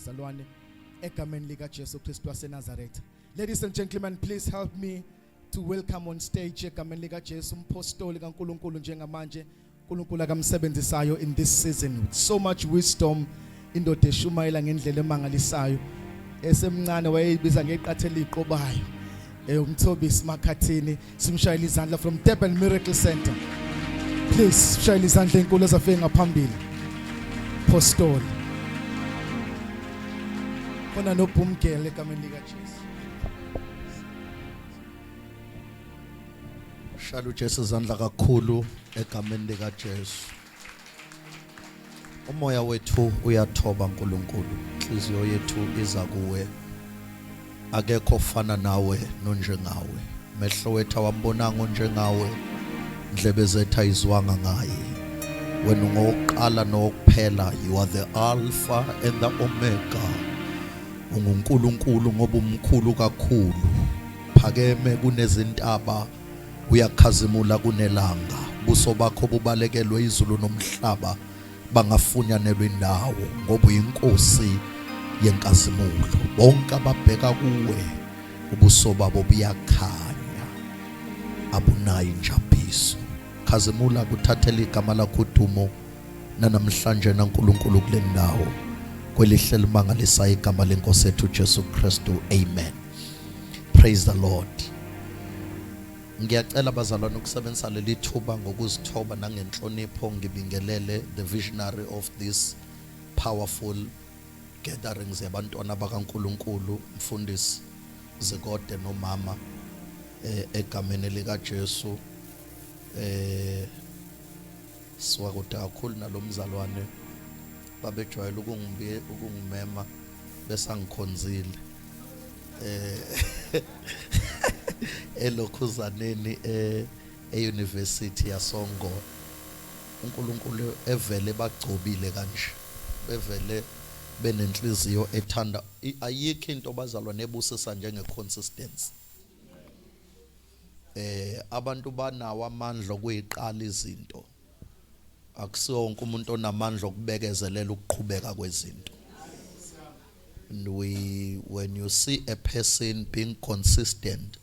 bazalwane egameni lika Jesu Kristu waseNazaretha. Ladies and gentlemen, please help me to welcome on stage egameni lika Jesu umpostoli kaNkulunkulu njengamanje uNkulunkulu akamsebenzisayo in this season with so much wisdom, indoda eshumayela ngendlela emangalisayo, esemncane wayeyibiza ngeqathela iqobayo, umthobisi Makhathini. Simshayile izandla from Durban Miracle Center. Please shayile izandla enkulu ezafike ngaphambili. Apostoli khona noBhumgele egameni lika Jesu. Shaya uJesu izandla kakhulu egameni lika Jesu. Umoya wethu uyathoba uNkulunkulu, inhliziyo yethu iza kuwe. Akekho ofana nawe nonjengawe. Mehlo wethu awambonanga onjengawe, indlebe zethu ayizwanga ngaye. Wena ungokuqala nokuphela, you are the Alpha and the Omega. UnguNkulunkulu ngoba umkhulu kakhulu, phakeme kunezintaba, uyakhazimula kunelanga. Buso bakho bubalekelwe izulu nomhlaba, bangafunyanelwa indawo ngoba uyinkosi yenkazimulo. Bonke ababheka kuwe ubuso babo buyakhanya, abunayo injabuliso. Khazimula kuthathela igama lakho udumo namhlanje naNkulunkulu kule ndawo, kwelihle limangalisa igama lenkosi yethu Jesu Kristu. Amen. Praise the Lord. Ngiyacela bazalwane ukusebenzisa leli thuba ngokuzithoba nangenhlonipho ngibingelele the visionary of this powerful gatherings yabantwana bakaNkulunkulu, Mfundisi Zikode nomama egameni lika Jesu. Siwakude kakhulu nalomzalwane babejwayela ukungimema bese ngikhonzile elokhuzaneni euniversity yaSongo. uNkulunkulu evele bagcobile kanje, bevele benenhliziyo ethanda. Ayikho into bazalwane ebusisa njenge-consistency. Abantu banawo amandla okuyiqala izinto, akusiwo wonke umuntu onamandla okubekezelela ukuqhubeka kwezinto. And when you see a person being consistent,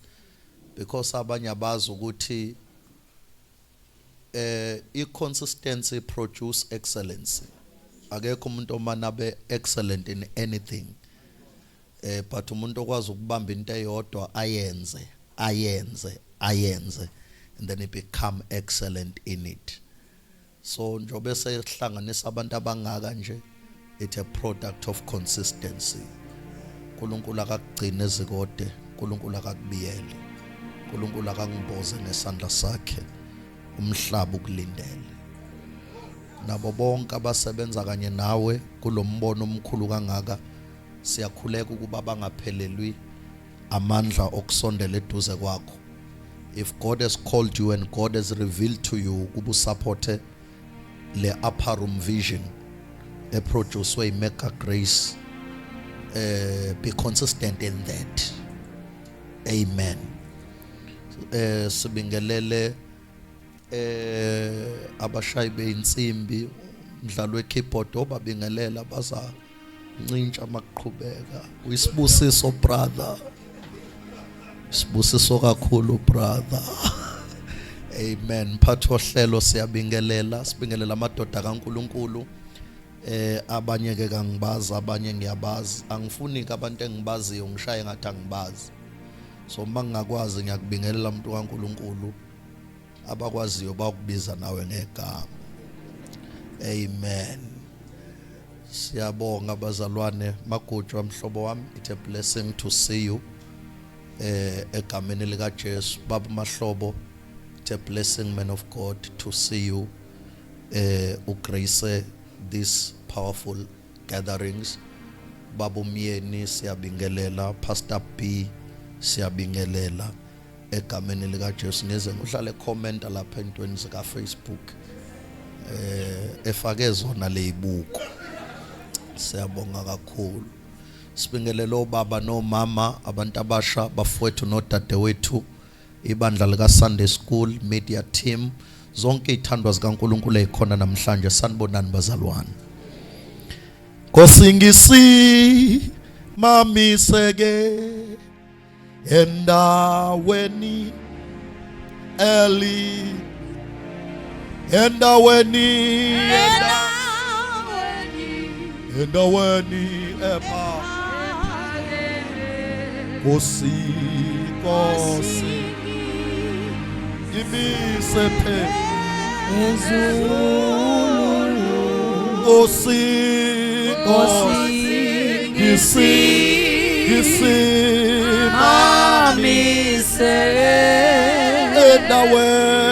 because abanye abazi ukuthi i-consistency produce excellence. Akekho umuntu omanabe excellent in anything, but umuntu okwazi ukubamba into eyodwa ayenze, and then he become excellent in it. So njobe sehlanganisa abantu abangaka nje, it's a product of consistency. uNkulunkulu akagcine Zikode, uNkulunkulu akakubiyele, uNkulunkulu akangimboze nesandla sakhe, umhlaba ukulindele. Nabo bonke abasebenza kanye nawe kulombono omkhulu kangaka, siyakhuleka ukuba bangaphelelwi amandla okusondela eduze kwakho. If God has called you and God has revealed to you kubu support le upper room vision produce way Mega Grace, be consistent in that. Amen. Sibingelele abashayi beinsimbi, umdlalo wekeyboard obabingelela baza ncintsha maqhubeka. Uyisibusiso brother, sibusiso kakhulu brother. Amen. Mphathi ohlelo siyabingelela, sibingelela amadoda kaNkulunkulu. Abanye ke kangibazi, abanye ngiyabazi. Angifuni abantu engibaziyo ngishaye ngathi angibazi. So mangakwazi ngiyakubingelela umuntu kaNkulunkulu, abakwaziyo bakubiza nawe ngegama. Amen. Siyabonga bazalwane Magujwa mhlobo wami, it's a blessing to see you egameni lika Jesu. Baba Mahlobo, it's a blessing man of God to see you ugrace these powerful gatherings. Baba Myeni siyabingelela, Pastor B siyabingelela egameni lika Jesu. Ngeze uhlale comment lapha entweni zika Facebook efake zona leyibuko. Siyabonga kakhulu. Sibingelela obaba nomama, abantu abasha, bafowethu nodadewethu, ibandla lika Sunday School media team, zonke izithandwa zikaNkulunkulu ezikhona namhlanje. Sanibonani bazalwane. Kosingisi mamiseke endaweni eli endaweni epha Kosi imise phe Kosi gisi Mamise endaweni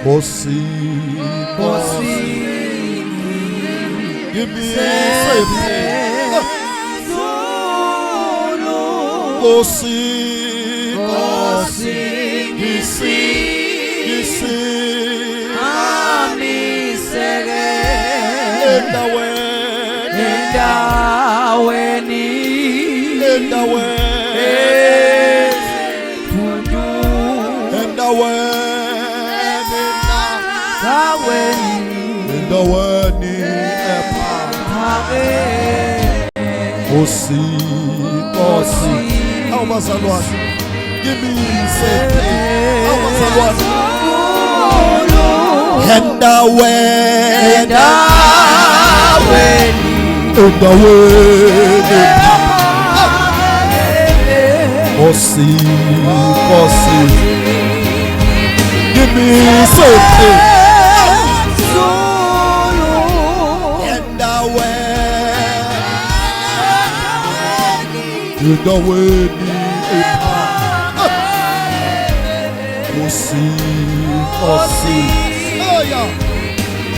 Kosi imise phe Kosi gisi endaweni epha Kosi awubazalwane ngimise awubazalwane endaweni Kosi ngimise endaweni epha Kosi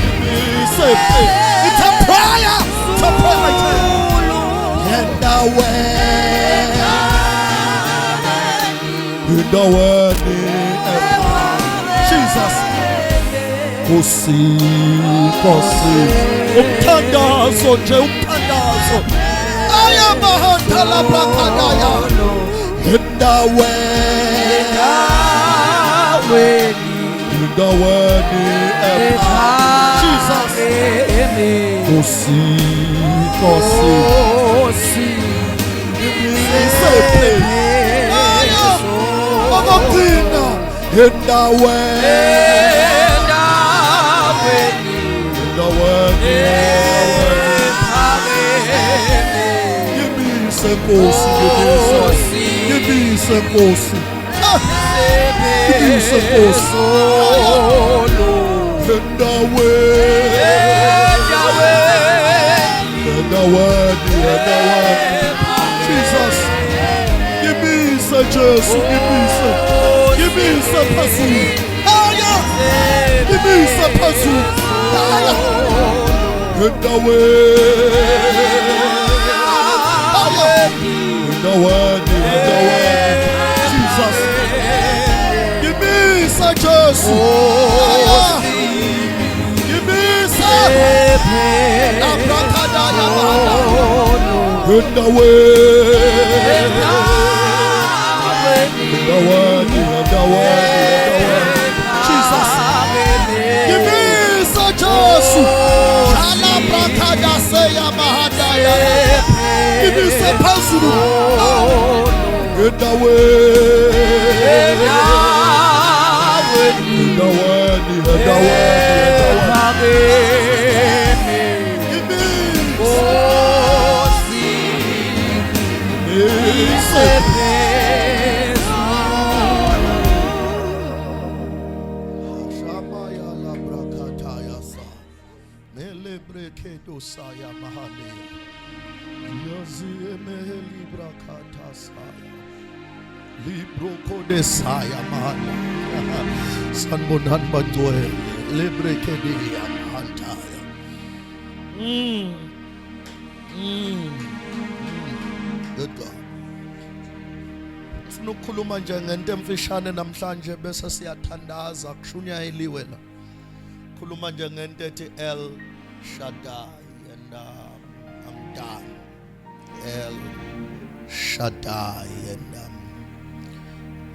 ngimise it's a prayer endaweni epha Jesus Kosi umthandazo nje umthandazo ayamahanda labrakadaya endaweni epha Jesus Kosi Ogokina endaweni Kosi ngibise Kosi endaweni Jesus ngibise Jesu ngibise phezulu ngibise phezulu endaweni Jesus ngibise Jesu ngibise abrakadaya endaweni Jesus ngibise Jesu jala brakada seya mahadaya ngibise phezulu Saya mana sanbonan bantuan lebrekedi antaya good God ufuna ukukhuluma nje ngento emfishane namhlanje bese siyathandaza kushunyayeliwe la khuluma nje ngento ethi El Shaddai and Shaddai, and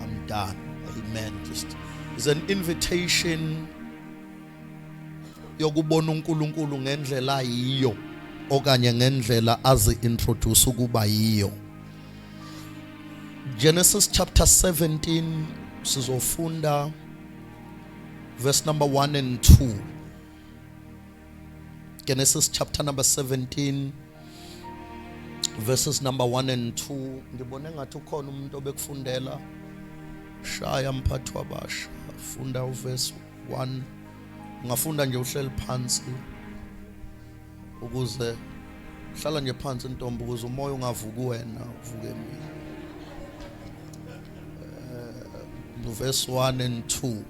I'm done. Amen. Just it's an invitation yokubona uNkulunkulu ngendlela yiyo okanye ngendlela azi-introduce ukuba yiyo. Genesis chapter 17 sizofunda verse number 1 and 2. Genesis chapter number 17 verses number 1 and 2. Ngibone ngathi ukhona umuntu obekufundela. Shaya mphathi wabasha. Funda uverse 1. Ungafunda nje uhleli phansi ukuze hlala nje phansi intombi ukuze umoya ungavuki wena uvuke mina. Verse 1 and 2.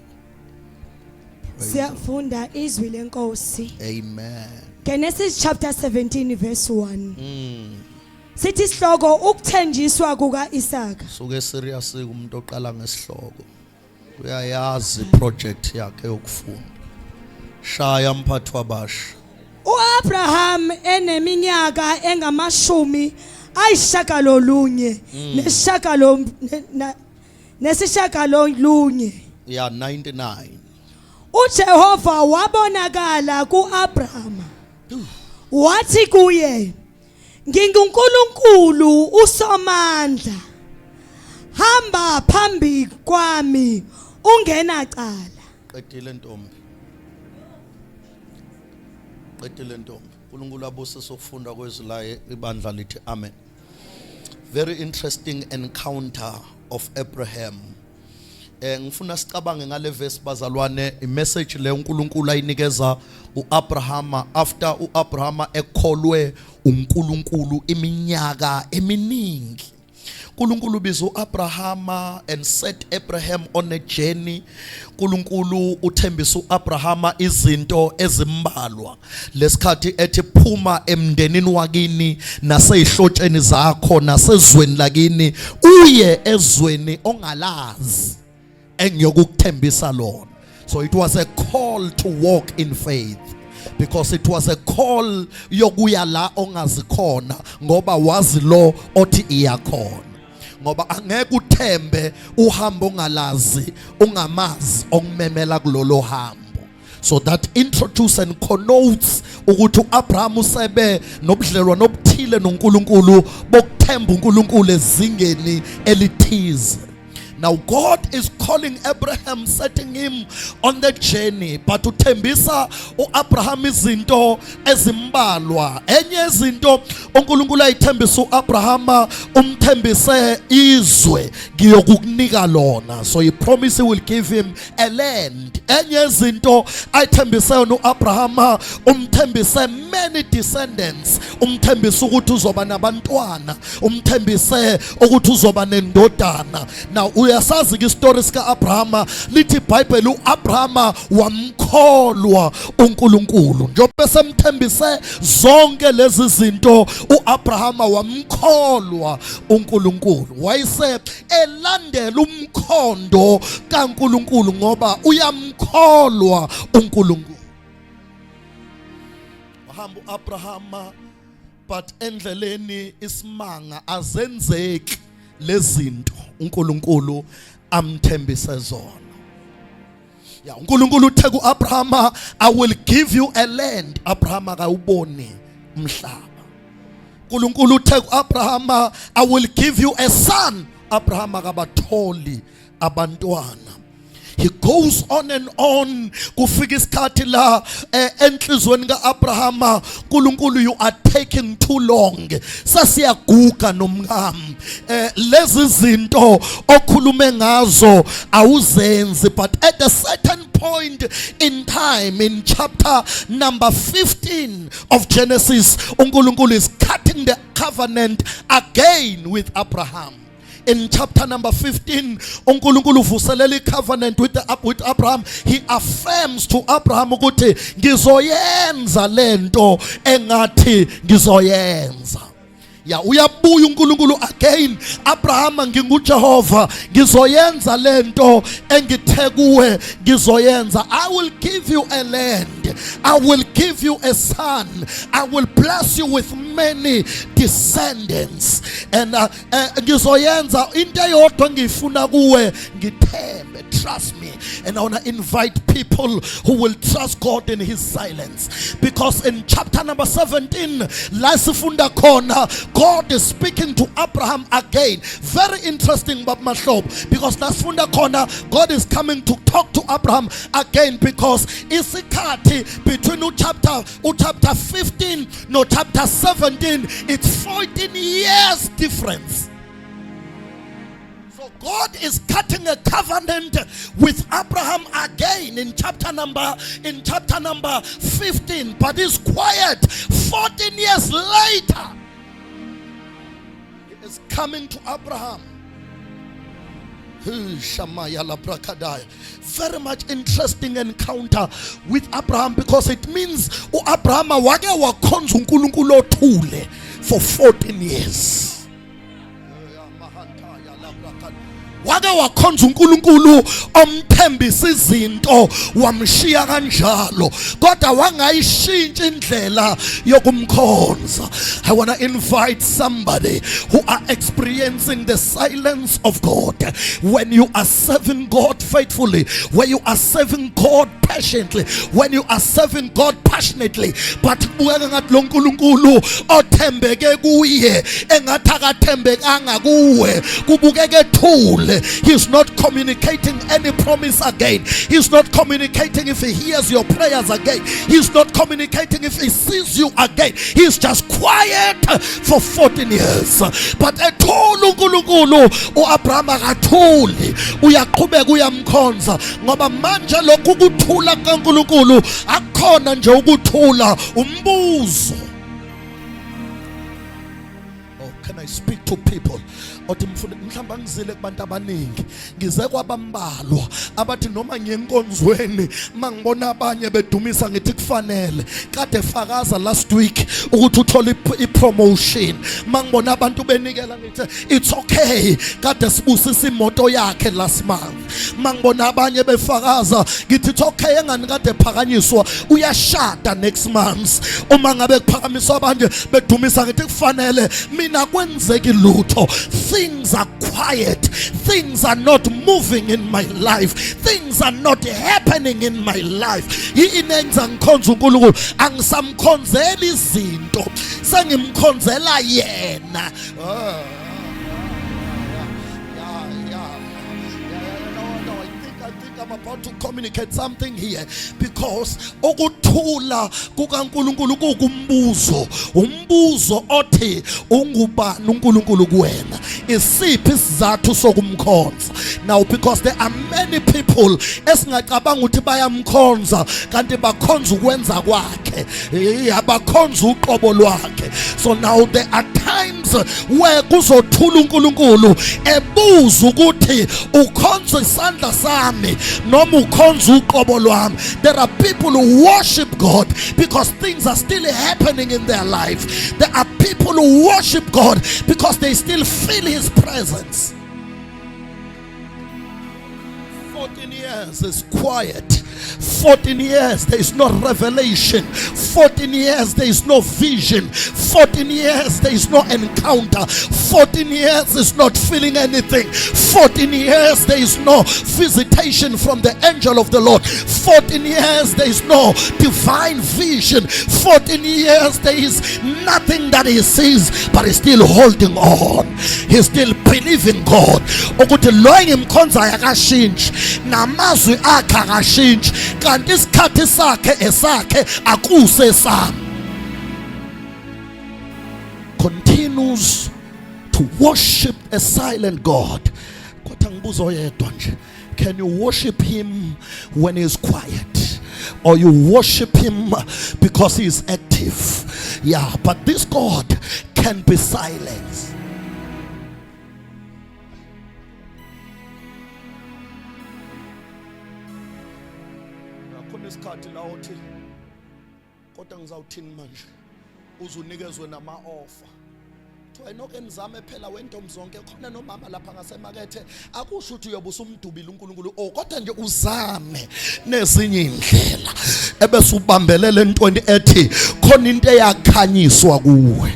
Siyafunda izwi lenkosi. Amen. Genesis chapter 17 verse 1. Sithi sihloko ukuthenjiswa kuka Isaka. Suke serious umuntu oqala ngesihloko. Uyayazi project yakhe yokufunda. Shaya mphathi wabasha. uAbraham eneminyaka engamashumi ayishagalolunye nesishagalolunye. Yeah, 99. uJehova wabonakala kuAbraham wathi kuye, nginguNkulunkulu uSomandla, hamba phambi kwami ungena cala. Qedile ntombi. Qedile ntombi. uNkulunkulu abusise ukufunda kwezilaye ibandla lithi amen. Very interesting encounter of Abraham. Ngifuna sicabange ngale verse bazalwane, imessage le uNkulunkulu ayinikeza uAbrahama after uAbrahama ekholwe uNkulunkulu iminyaka eminingi. uNkulunkulu biza uAbrahama and set Abraham on a journey. uNkulunkulu uthembisa uAbrahama izinto ezimbalwa lesikhathi ethi phuma emndenini wakini nasezihlotsheni zakho nasezweni lakini uye ezweni ongalazi engiyokuthembisa lona. So it was a call to walk in faith, because it was a call yokuya la ongazikhona ngoba wazi lo othi iyakhona. Ngoba angeke uthembe uhambo ongalazi ungamazi okumemela kulolo hambo. So that introduce and connotes ukuthi uAbraham usebe nobudlelwano obuthile noNkulunkulu bokuthemba uNkulunkulu ezingeni elithize. Now God is calling Abraham, setting him on the journey, but uthembisa uAbraham izinto ezimbalwa. Enye izinto uNkulunkulu ayithembisa uAbraham umthembise izwe ngiyokukunika lona. So he promised he will give him a land. Enye izinto ayithembise uAbraham umthembise many descendants. Umthembise ukuthi uzoba nabantwana, umthembise ukuthi uzoba nendodana. Now uyasazi ke story sika Abraham lithi iBhayibheli uAbraham wamkholwa uNkulunkulu. Njobe semthembise zonke lezi zinto uAbraham wamkholwa uNkulunkulu. Wayese elandela umkhondo kaNkulunkulu ngoba uyamkholwa uNkulunkulu. Wahamba uAbraham but endleleni isimanga azenzeki lezinto uNkulunkulu amthembise zona. Ya uNkulunkulu uthe kuAbraham, I will give you a land. Abraham akawuboni umhlaba. uNkulunkulu uthe kuAbraham, I will give you a son. Abraham akabatholi abantwana. He goes on and on. Kufika isikhathi la enhlizweni kaAbraham, uNkulunkulu, you are taking too long. Sasiyaguga nomngam. Lezi zinto okhulume ngazo awuzenzi. But at a certain point in time, in chapter number 15 of Genesis, uNkulunkulu is cutting the covenant again with Abraham. In chapter number 15, uNkulunkulu uvuselela covenant with Abraham. He affirms to Abraham ukuthi ngizoyenza lento engathi ngizoyenza. Ya uyabuya uNkulunkulu again. Abraham nginguJehova, ngizoyenza lento engithe kuwe ngizoyenza. I will give you a land, I will give you a son, I will bless you with many descendants, and ngizoyenza into eyodwa ngifuna kuwe, ngithembe, trust me. And I want to invite people who will trust God in his silence, because in chapter number 17 la sifunda khona God is speaking to Abraham again. Very interesting, Bab Mahlobo, because nasifunda khona God is coming to talk to Abraham again, because isikhathi between chapter 15 no chapter 17, it's 14 years difference. So God is cutting a covenant with Abraham again in chapter number 15, but it's quiet. 14 years later, He is coming to Abraham. Very much interesting encounter with Abraham, because it means Abraham wake wakhonza uNkulunkulu othule for 14 years. Wake wakhonza uNkulunkulu omthembisa izinto wamshiya kanjalo, kodwa wangayishintsha indlela yokumkhonza. I want to invite somebody who are experiencing the silence of God. When you are serving God faithfully, when you are serving God patiently, when you are serving God passionately, but ngathi lo Nkulunkulu othembeke kuye engathi akathembekanga kuwe, kubukeke thule. He's not communicating any promise again. He's not communicating if he hears your prayers again. He's not communicating if he sees you again. He's just quiet for 14 years. But ethula uNkulunkulu uAbraham akathuli, uyaqhubeka uyamkhonza, ngoba manje lokhu ukuthula kaNkulunkulu akukhona nje ukuthula, umbuzo. Oh, can I speak to people? Othi mhlamba ngizile kubantu abaningi, ngize kwabambalwa abathi noma ngiyenkonzweni mangibona abanye bedumisa ngithi kufanele kade fakaza last week ukuthi uthola ipromotion. Mangibona abantu benikela ngithi it's okay, kade sibusisa imoto yakhe last month. Mangibona abanye befakaza ngithi it's okay, engani kade phakanyiswa uyashada next month. Uma ngabe kuphakamiswa abanye bedumisa ngithi kufanele, mina kwenzeki lutho. Things are quiet. Things are not moving in my life. Things are not happening in my life. Inenza ngikhonza uNkulunkulu, angisamkhonzeli izinto, sengimkhonzela yena. I'm about to communicate something here, because ukuthula kukaNkulunkulu kukumbuzo, umbuzo othi ungubani uNkulunkulu kuwena, isiphi isizathu sokumkhonza. Now because there are many people esingacabanga ukuthi bayamkhonza kanti bakhonza ukwenza kwakhe, abakhonza uqobo lwakhe. So now there are times where kuzothula uNkulunkulu ebuza ukuthi ukhonza isandla sami noma ukhonza uqobo lwami. There are people who worship God because things are still happening in their life. There are people who worship God because they still feel his presence. 14 years is quiet. 14 years there is no revelation. 14 years there is no vision. 14 years there is no encounter. 14 years is not feeling anything. 14 years there is no visitation from the angel of the Lord. 14 years there is no divine vision. 14 years there is nothing that he sees, but he's still holding on. He's still believing God. Ukuthi lo engimkhonzayo akashintshi, namazwi akhe akashintshi, kanti isikhathi sakhe esakhe akuse sami. Continues to worship a silent God. Kodwa ngibuzo oyedwa nje, can you worship him when he's quiet, or you worship him because he's active? Yeah, but this God can be silent. Isikhathi la uthi kodwa ngizawuthini manje, uzunikezwe nama offer kuthiwa enoke nizame phela wentombi zonke khona nomama lapha ngasemakethe akusho ukuthi uyobe usumdubile uNkulunkulu kodwa nje uzame nezinye indlela ebese ubambelele entweni ethi khona into eyakhanyiswa kuwe.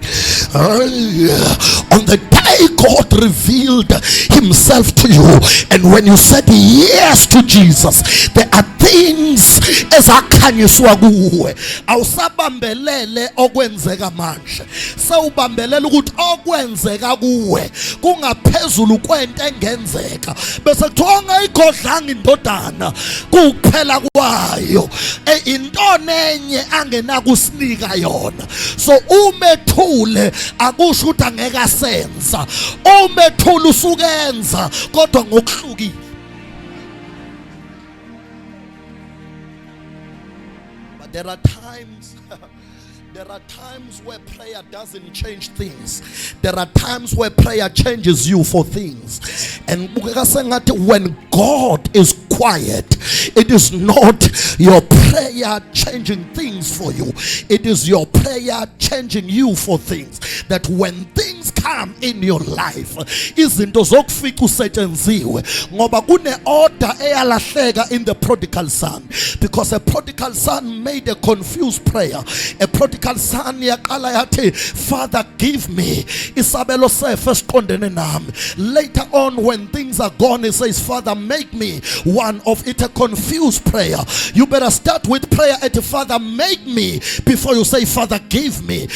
On the day God revealed himself to you, and when you said yes to Jesus, there are things ezakhanyiswa kuwe. Awusabambelele okwenzeka manje, sewubambelela ukuthi okwenzeka kuwe kungaphezulu kwento engenzeka, bese kuthiwa ungayikhodlanga indodana kuphela kwayo intoni enye angenakusinika yona. So umethule akusho ukuthi angeke asenza, umethule usukenza kodwa ngokuhlukile. But there are times there are times where prayer doesn't change things. There are times where prayer changes you for things. And when God is quiet, it is not your prayer changing things for you. It is your prayer changing you for things. That when things come in your life, izinto zokufika usetshenziswe ngoba kune order eyalahleka in the prodigal son, because a prodigal son made a confused prayer. A prodigal son yaqala yathi, Father give me isabelo sefe siqondene nami. Later on when things are gone, he says, Father make me one of it. A confused prayer. You better start with prayer at Father make me before you say Father give me.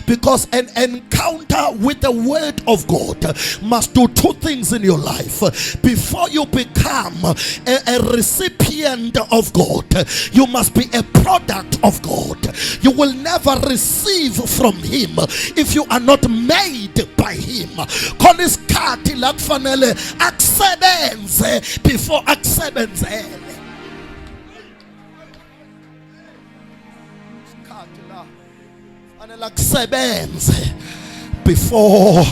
Because an encounter with the word of God must do two things in your life. Before you become a recipient of God, you must be a product of God. You will never receive from him if you are not made by him. Koniskati la kufanele akusebenze before akusebenzele. Fanele akusebenze before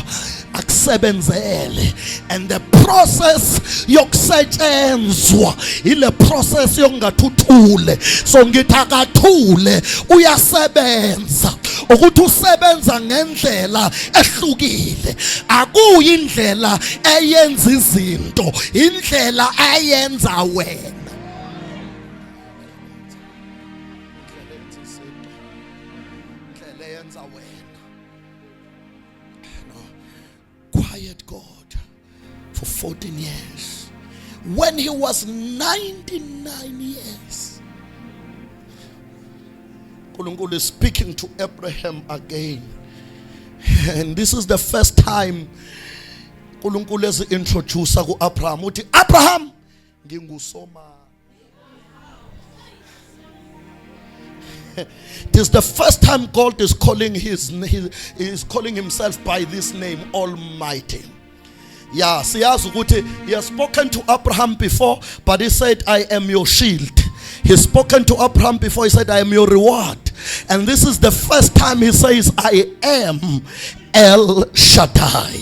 akusebenzele. And the process yokusetshenzwa ile process yokungathuthule. So ngithi akathule uyasebenza. Ukuthi usebenza ngendlela ehlukile, akuyi indlela eyenza izinto, indlela eyenza wena. Quiet God for 14 years. When he was 99 years, Nkulunkulu is speaking to Abraham again. And this is the first time Nkulunkulu is introduced to Abraham. Uthi Abraham ngingusoma. This is the first time God is calling is calling himself by this name, Almighty. Yeah, siyazi ukuthi he has spoken to Abraham before, but he said, I am your shield. He's spoken to Abraham before, he said, I am your reward. And this is the first time he says, I am El Shaddai.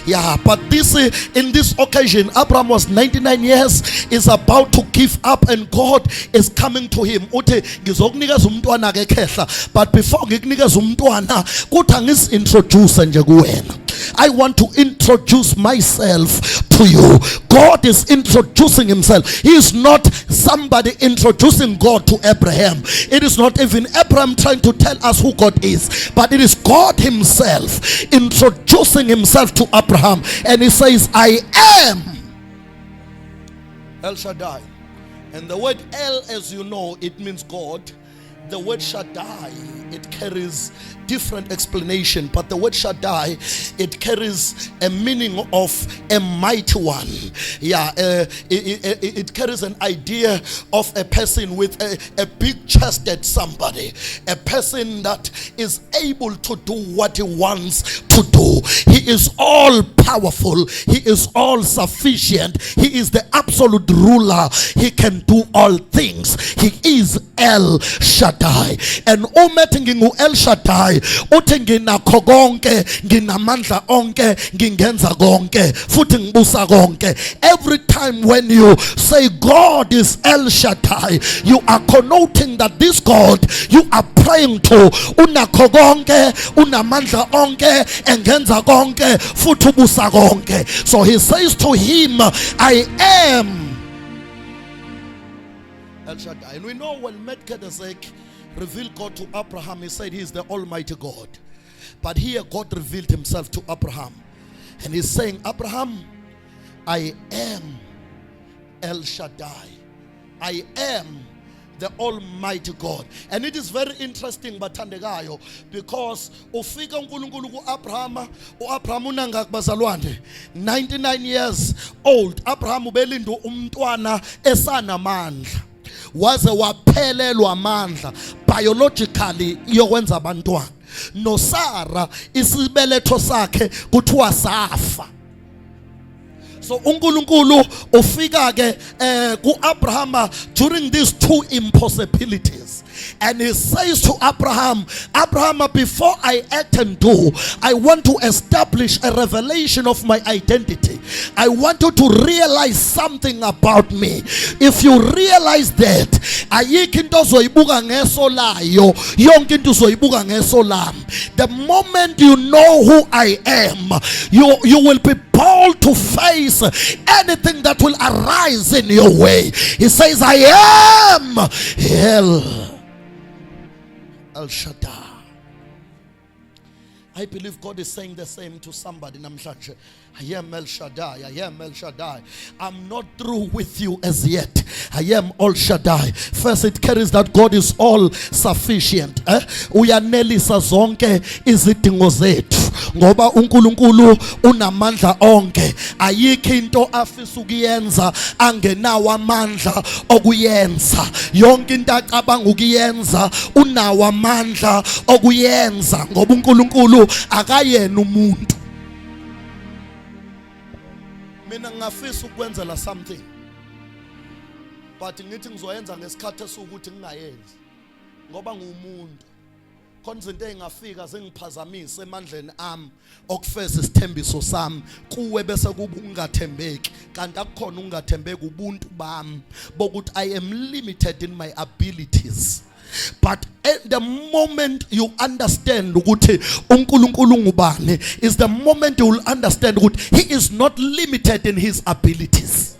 Yeah, but in this occasion, Abraham was 99 years, is about to give up, and God is coming to him. But before ngikunikeza umntwana, kuthi ngisintroduce nje kuwena. I want to introduce myself to you. God is introducing himself. He is not somebody introducing God to Abraham. It is not even Abraham trying to tell us who God is, but it is God himself introducing himself to Abraham. And he says, I am El Shaddai. And the word El, as you know, it means God. The word Shaddai, it carries different explanation, but the word Shaddai, it carries a meaning of a mighty one. Yeah, it carries an idea of a person with a big-chested somebody, a person that is able to do what he wants to to do. He is all powerful. He is all sufficient. He is the absolute ruler. He can do all things. He is El Shaddai. And umethi ngingu El Shaddai, uthi nginakho konke, nginamandla onke, ngingenza konke, futhi ngibusa konke. Every time when you say God is El Shaddai, you are connoting that this God you are praying to unakho konke, unamandla onke, engenza konke, futhi ubusa konke. So he says to him, I am El Shaddai. And we know when Melchizedek revealed God to Abraham, he said he is the Almighty God. But here God revealed himself to Abraham. And he's saying, Abraham, I am El Shaddai. I am the Almighty God. And it is very interesting bathandekayo, because ufika uNkulunkulu kuAbraham, uAbraham unanga kubazalwane 99 years old. Abraham ubelinda umntwana esanamandla, waze waphelelwa amandla biologically yokwenza abantwana. No Sarah isibeletho sakhe kuthiwa safa. So uNkulunkulu ufika ke kuAbraham during these two impossibilities, and he says to Abraham, Abraham, before I act and do, I want to establish a revelation of my identity. I want you to realize something about me. If you realize that, ayikho into ozoyibuka ngeso layo, yonke into uzoyibuka ngeso lami. The moment you know who I am, you will be bold to face anything that will arise in your way. He says, I am El Shaddai. I believe God is saying the same to somebody namhlanje. I am El Shaddai. I am El Shaddai. I'm not through with you as yet. I am El Shaddai. First, it carries that God is all sufficient. Uyanelisa zonke izidingo zethu, ngoba uNkulunkulu unamandla onke. Ayikho into afisa ukuyenza angenawo amandla okuyenza. Yonke into acabanga ukuyenza unawo amandla okuyenza, ngoba uNkulunkulu akayena umuntu. Mina ngafisa ukwenzela something, but ngithi ngizoyenza ngesikhathi esukuthi ngingayenzi, ngoba ngumuntu. Khona izinto engafika zingiphazamise emandleni ami okufeza isithembiso sami kuwe, bese kuba ungathembeki. Kanti akukhona ungathembeki ubuntu bami bokuthi I am limited in my abilities. But at the moment you understand ukuthi uNkulunkulu ngubani, is the moment you will understand ukuthi he is not limited in his abilities.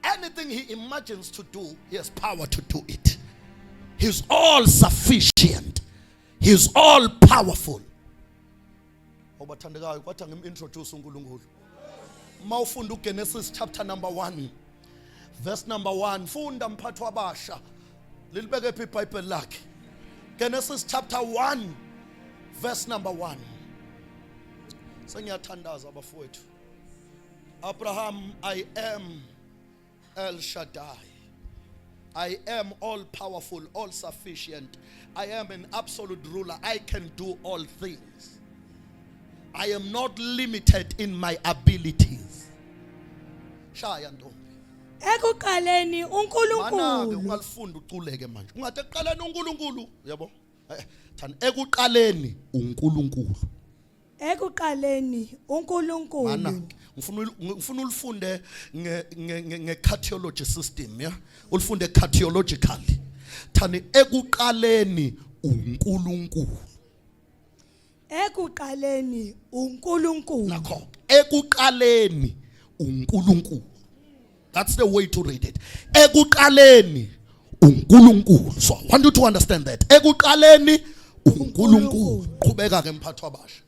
Anything he imagines to do, he has power to do it. He's all sufficient. He's all powerful. Obathandekayo kwathi ngim-introduce uNkulunkulu. Mawufunda uGenesis chapter number 1. Verse number 1. Funda mphathi wabasha. Lilibeke phi iBhayibheli lakhe. Genesis chapter 1 verse number 1. Sengiyathandaza abafowethu. Abraham, I am El Shaddai. I am all powerful, all sufficient. I am an absolute ruler. I can do all things. I am not limited in my abilities. Shaya ntombi. Ekuqaleni uNkulunkulu. Ungalifunda uculeke manje. Ungathi ekuqaleni uNkulunkulu, yabo? Thana ekuqaleni uNkulunkulu. Ekuqaleni uNkulunkulu. Ngifuna ulifunde nge-cardiology system, ya? Ulifunde cardiologically. Thani ekuqaleni uNkulunkulu. Ekuqaleni uNkulunkulu. Nakho ekuqaleni uNkulunkulu. That's the way to read it. Ekuqaleni uNkulunkulu. So I want you to understand that. Ekuqaleni uNkulunkulu. Qhubeka ke mphathi wabasha.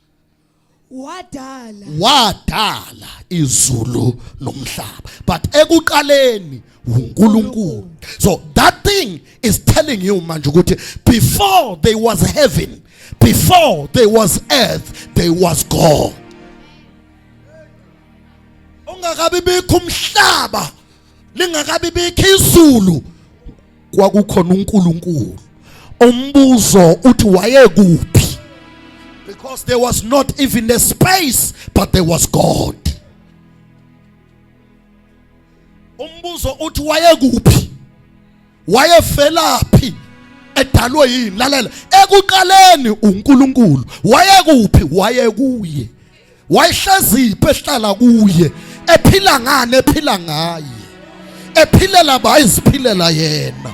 Wadala izulu nomhlaba. But ekuqaleni uNkulunkulu. So that thing is telling you manje ukuthi before there was heaven, before there was earth, there was God. Ungakabi bikho umhlaba, lingakabi bikho izulu, kwakukhona uNkulunkulu. umbuzo uthi wayekuphi, because there was not even a space but there was God. Umbuzo uthi wayekuphi, wayevelaphi, edalwe yini. Lalela, ekuqaleni uNkulunkulu. Wayekuphi, wayekuye. Wayehlaziphi, ehlala kuye. Ephila ngani, ephila ngaye. Ephilela bayiziphilela yena.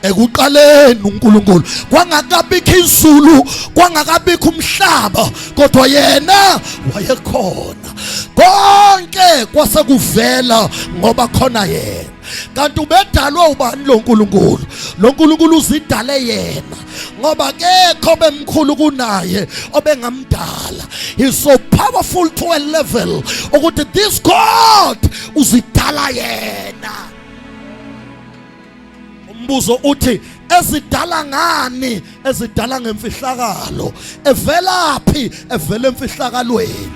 Ekuqaleni uNkulunkulu, kwangakabikho izulu, kwangakabikho umhlaba, kodwa yena wayekhona. Konke kwasekuvela ngoba khona yena. Kanti ubedalwe ubani lo Nkulunkulu? Lo Nkulunkulu uzidale yena, ngoba kekho bemkhulu kunaye obengamdala. He's so powerful to a level ukuthi this God uzidala yena. Umbuzo uthi ezidala ngani? Ezidala ngemfihlakalo. Evelaphi? Evela emfihlakalweni.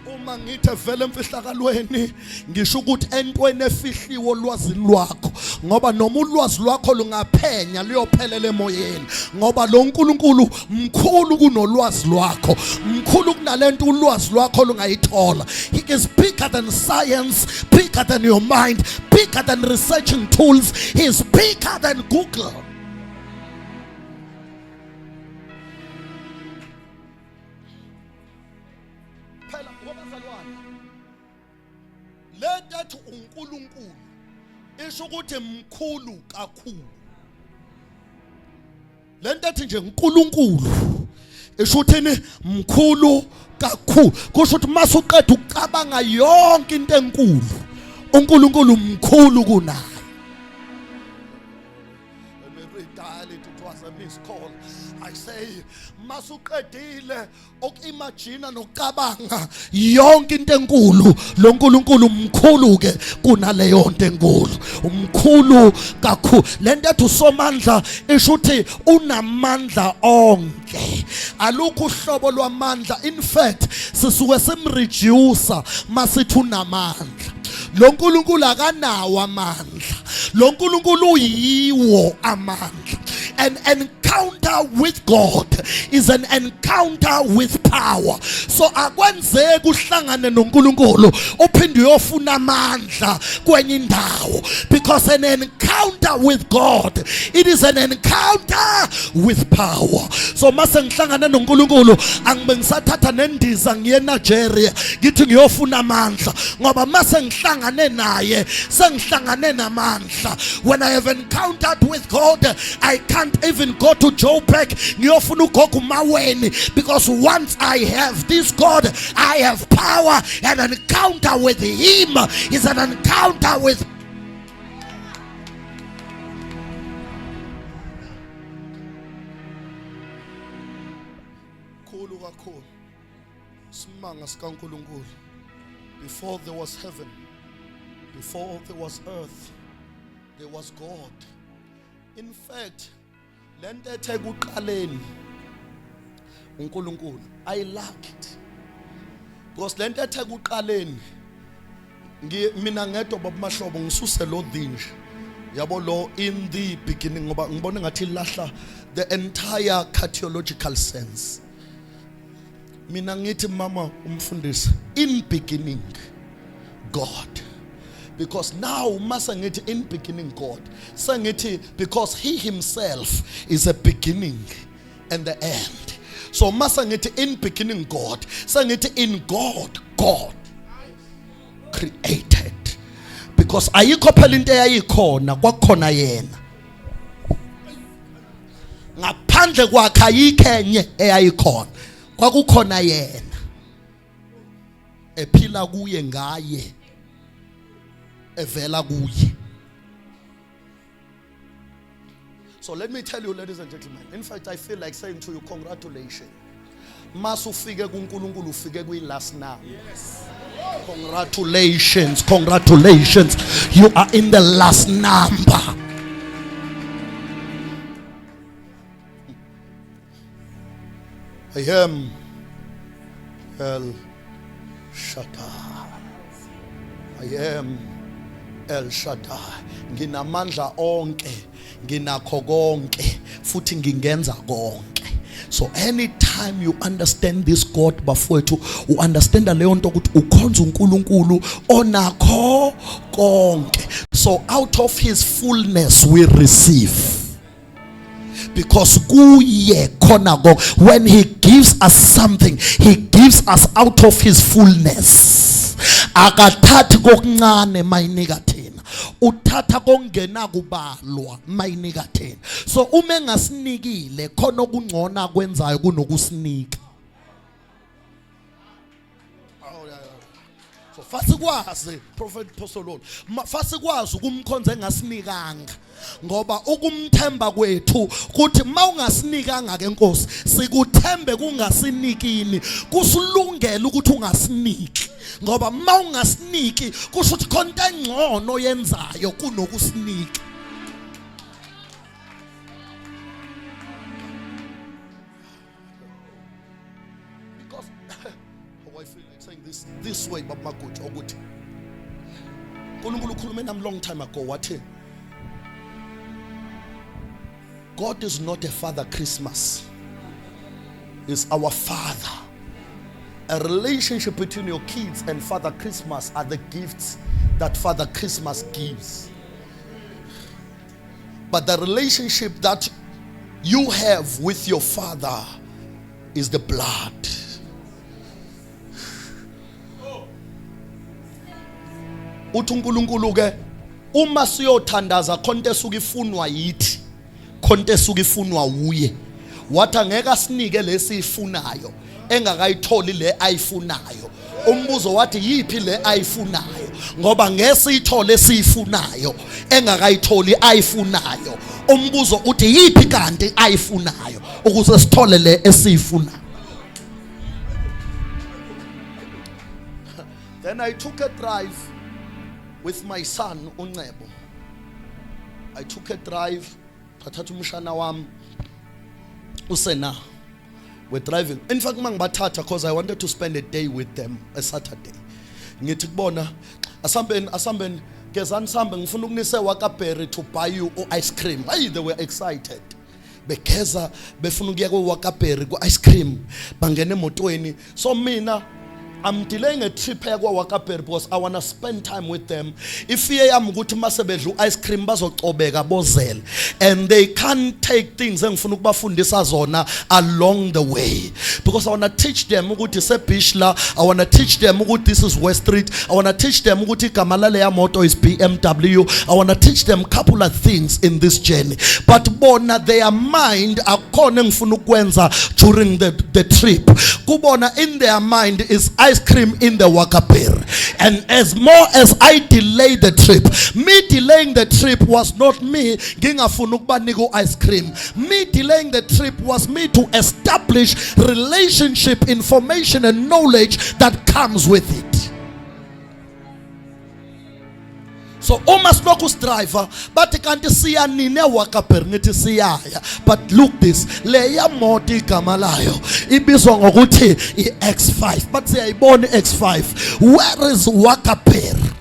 Uma ngithi vele emfihlakalweni, ngisho ukuthi entweni efihliwe olwazini lwakho, ngoba noma ulwazi lwakho lungaphenya liyophelela emoyeni, ngoba lo Nkulunkulu mkhulu kunolwazi lwakho, mkhulu kunalento ulwazi lwakho lungayithola. He is bigger than science, bigger than your mind, bigger than researching tools. He is bigger than Google. Lethu uNkulunkulu isho ukuthi mkhulu kakhulu. Lento ethi nje uNkulunkulu isho ukuthi mkhulu kakhulu. Kusho ukuthi mase uqeda ukucabanga yonke into enkulu, uNkulunkulu mkhulu kunayo. It was a missed call. I say masuqedile ukimagine nokucabanga yonke into enkulu, lo Nkulunkulu mkhulu ke kunaleyo nto enkulu, umkhulu kakhulu. Lento ethi usomandla isho ukuthi unamandla onke. Alukho uhlobo lwamandla, in fact sisuke simreduce masithi unamandla. Lo Nkulunkulu akanawo amandla, lo Nkulunkulu uyiwo amandla. An encounter with God is an encounter with power. So akwenzeki uhlangane noNkulunkulu uphinde uyofuna amandla kwenye indawo, because an encounter with God, it is an encounter with power. So mase ngihlangane noNkulunkulu angibe ngisathatha nendiza ngiye Nigeria ngithi ngiyofuna amandla, ngoba mase ngihlangane naye sengihlangane namandla. When I have encountered with God, I can't even go to Joburg ngiyofuna ugogo umaweni, because once I have this God, I have power. And an encounter with him is an encounter with khulu kakhulu simanga sikaNkulunkulu. Before there was heaven, before there was earth, there was God. In fact, lento ethe kuqaleni uNkulunkulu, I like it, because lento ethe kuqaleni mina ngedwa babamahlobo ngisuse lo dhinji yabo lo in the beginning, ngoba ngibona ngathi lahla the entire cartological sense. Mina ngithi mama umfundisi, in beginning God. Because now masa ngithi in beginning God, sangithi because he himself is a beginning and the end. So masa ngithi in beginning God, sangithi in God, God created. Because ayikho phela into eyayikhona, kwakhona yena. Ngaphandle kwakhe ayikho enye eyayikhona, kwakukhona yena. Ephila kuye ngaye, evela kuye. So let me tell you, ladies and gentlemen, in fact I feel like saying to you, congratulations. Masu ufike kuNkulunkulu, ufike kwi last now. Yes. Congratulations, congratulations. You are in the last number. I am El Shaddai. I am El Shaddai. Nginamandla onke, nginakho konke, futhi ngingenza konke. So anytime you understand this God bafowethu, u understand leyo nto ukuthi ukhonza uNkulunkulu onakho konke. So out of his fullness we receive. Because kuye khona go, when he gives us something, he gives us out of his fullness. Akathathi kokuncane mayinika thina, uthatha kongena kubalwa mayinika thina. So uma engasinikile khona okungcona kwenzayo kunokusinika. So fasikwazi Prophet Apostle, fasikwazi ukumkhonza engasinikanga. Ngoba ukumthemba kwethu kuthi mawungasinikanga ke Nkosi, sikuthembe kungasinikini, kusulungela ukuthi ungasiniki. Ngoba mawungasiniki kusho ukuthi khona engcono yenzayo kunokusinika. Because I feel like saying this way, but my good, or good. Nkulunkulu ukhulume nami long time ago wathi, God is not a Father Christmas. He's our Father. A relationship between your kids and Father Christmas are the gifts that Father Christmas gives. But the relationship that you have with your Father is the blood. Uthi uNkulunkulu ke uma siyothandaza khonto esuka ifunwa yithi, khonto esuka ifunwa uye, wathi angeke asinike lesifunayo engakayitholi le ayifunayo. Umbuzo wathi yipi le ayifunayo, ngoba ngesithole esifunayo engakayitholi ayifunayo. Umbuzo uthi yipi kanti ayifunayo ukuze sithole le esifunayo. Then I took a drive with my son uNcebo. I took a drive, thathatha umshana wami uSena. We're driving. In fact, mangibathatha because I wanted to spend a day with them, a Saturday. Ngithi kubona asambeni gezani sambe ngifuna ukunise Wakaberry to buy you ice cream. Hey, they were excited. Bekeza befuna ukuya ku Wakaberry ku ice cream. Bangene emotweni. So mina I'm delaying a trip here kwa Wakaberry because I want to spend time with them. If yami ukuthi masebedla ice cream bazocobeka bozela, and they can't take things engifuna ukubafundisa zona along the way, because I want to teach them ukuthi seBishla, I want to teach them ukuthi this is West Street, I want to teach them ukuthi igama laleya moto is BMW, I want to teach them couple of things in this journey. But bona their mind akhona engifuna ukwenza during the trip. Kubona in their mind is ice cream in the Wakaberry. And as more as I delay the trip, me delaying the trip was not me ngingafuna ukubanika ice cream. Me delaying the trip was me to establish relationship, information and knowledge that comes with it. So almost no driver, but kanti siya nine Wakaberry ngithi siyaya. But look this, leya moto igama layo ibizwa ngokuthi iX5, but siyayibona iX5. Where is Wakaberry?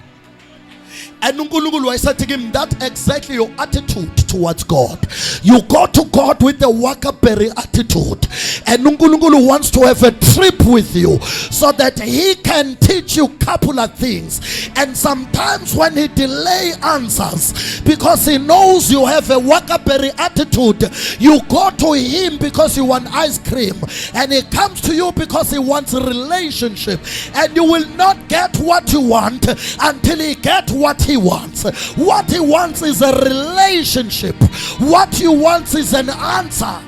And uNkulunkulu wayesathi kimi, that's exactly your attitude towards God. You go to God with the Wakaberry attitude, and uNkulunkulu wants to have a trip with you so that he can teach you couple of things. And sometimes when he delay answers because he knows you have a Wakaberry attitude, you go to him because you want ice cream, and he comes to you because he wants a relationship, and you will not get what you want until he get what he wants. What he wants is a relationship. What he wants is an answer.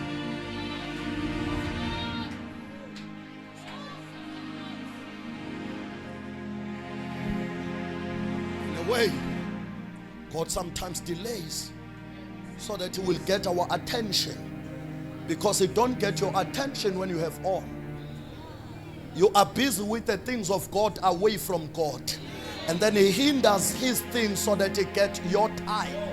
In a way, God sometimes delays so that he will get our attention, because he don't get your attention when you have all. You are busy with the things of God away from God, and then he hinders his things so that he gets your time.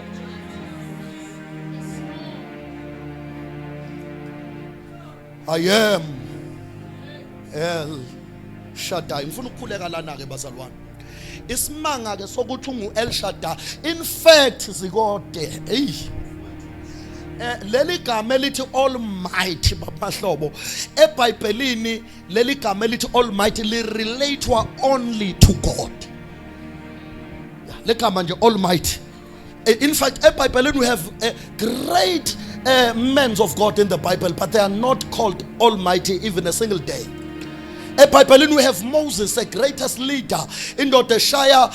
I am El Shaddai. Ngifuna ukukhuleka lana ke bazalwane. Isimanga ke sokuthi ungu El Shaddai. In fact zikode. Hey. Leli gama elithi Almighty babahlobo eBhayibhelini leli gama elithi Almighty li relate only to God. Le gama nje Almighty. In fact eBhayibhelini we have great men of God in the Bible, but they are not called Almighty even a single day. eBhayibhelini we have Moses, the greatest leader. Indoda eshaya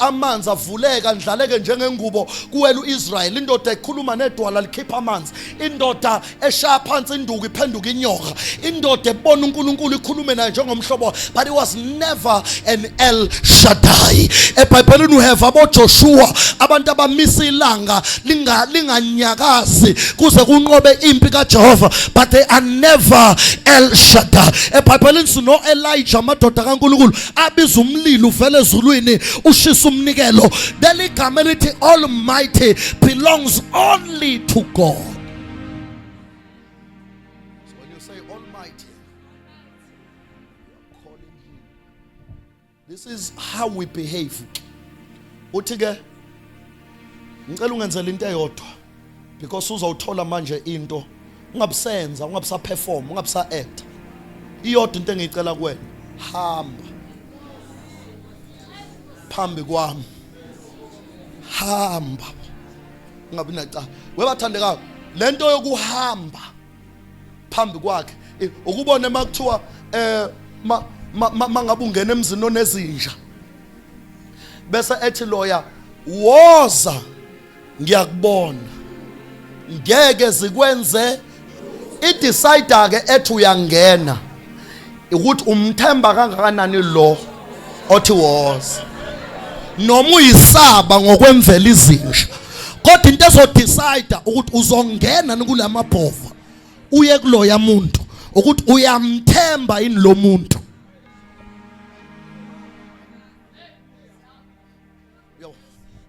amanzi avuleka ndlaleke njengengubo kuwela uIsrael. Indoda ekhuluma nedwala likhipha amanzi. Indoda eshaya phansi induku iphenduka inyoka. Indoda ebona uNkulunkulu ikhulume naye njengomhlobo, but it was never an El Shaddai. eBhayibhelini we have abo Joshua, abantu abamisa ilanga linganyakazi kuze kunqobe impi kaJehova, but they are never El Shaddai. eBhayibhelini sino Elijah madoda kaNkulunkulu abiza umlilo uvele ezulwini ushisa umnikelo. Leli gama elithi Almighty belongs only to God. So when you say Almighty, you are calling him. This is how we behave. Uthi ke ngicela ungenzele into eyodwa, because uzawuthola manje into ungabisenza, ungabisa perform, ungabisa act. Iyodwa into engicela kuwena, hamba phambi kwami, hamba ungabi naca. Webathandekayo, lento yokuhamba phambi kwakhe ukubone makuthiwa mangabe ungena emzini onezinja bese ethi loya woza ngiyakubona ngeke zikwenze. I-decider ke ethi uyangena ukuthi umthemba kangakanani lo othi woza, noma uyisaba ngokwemvela izinja, kodwa into ezodecide ukuthi uzongena kulamabhova uye kuloya muntu ukuthi uyamthemba ini lo muntu.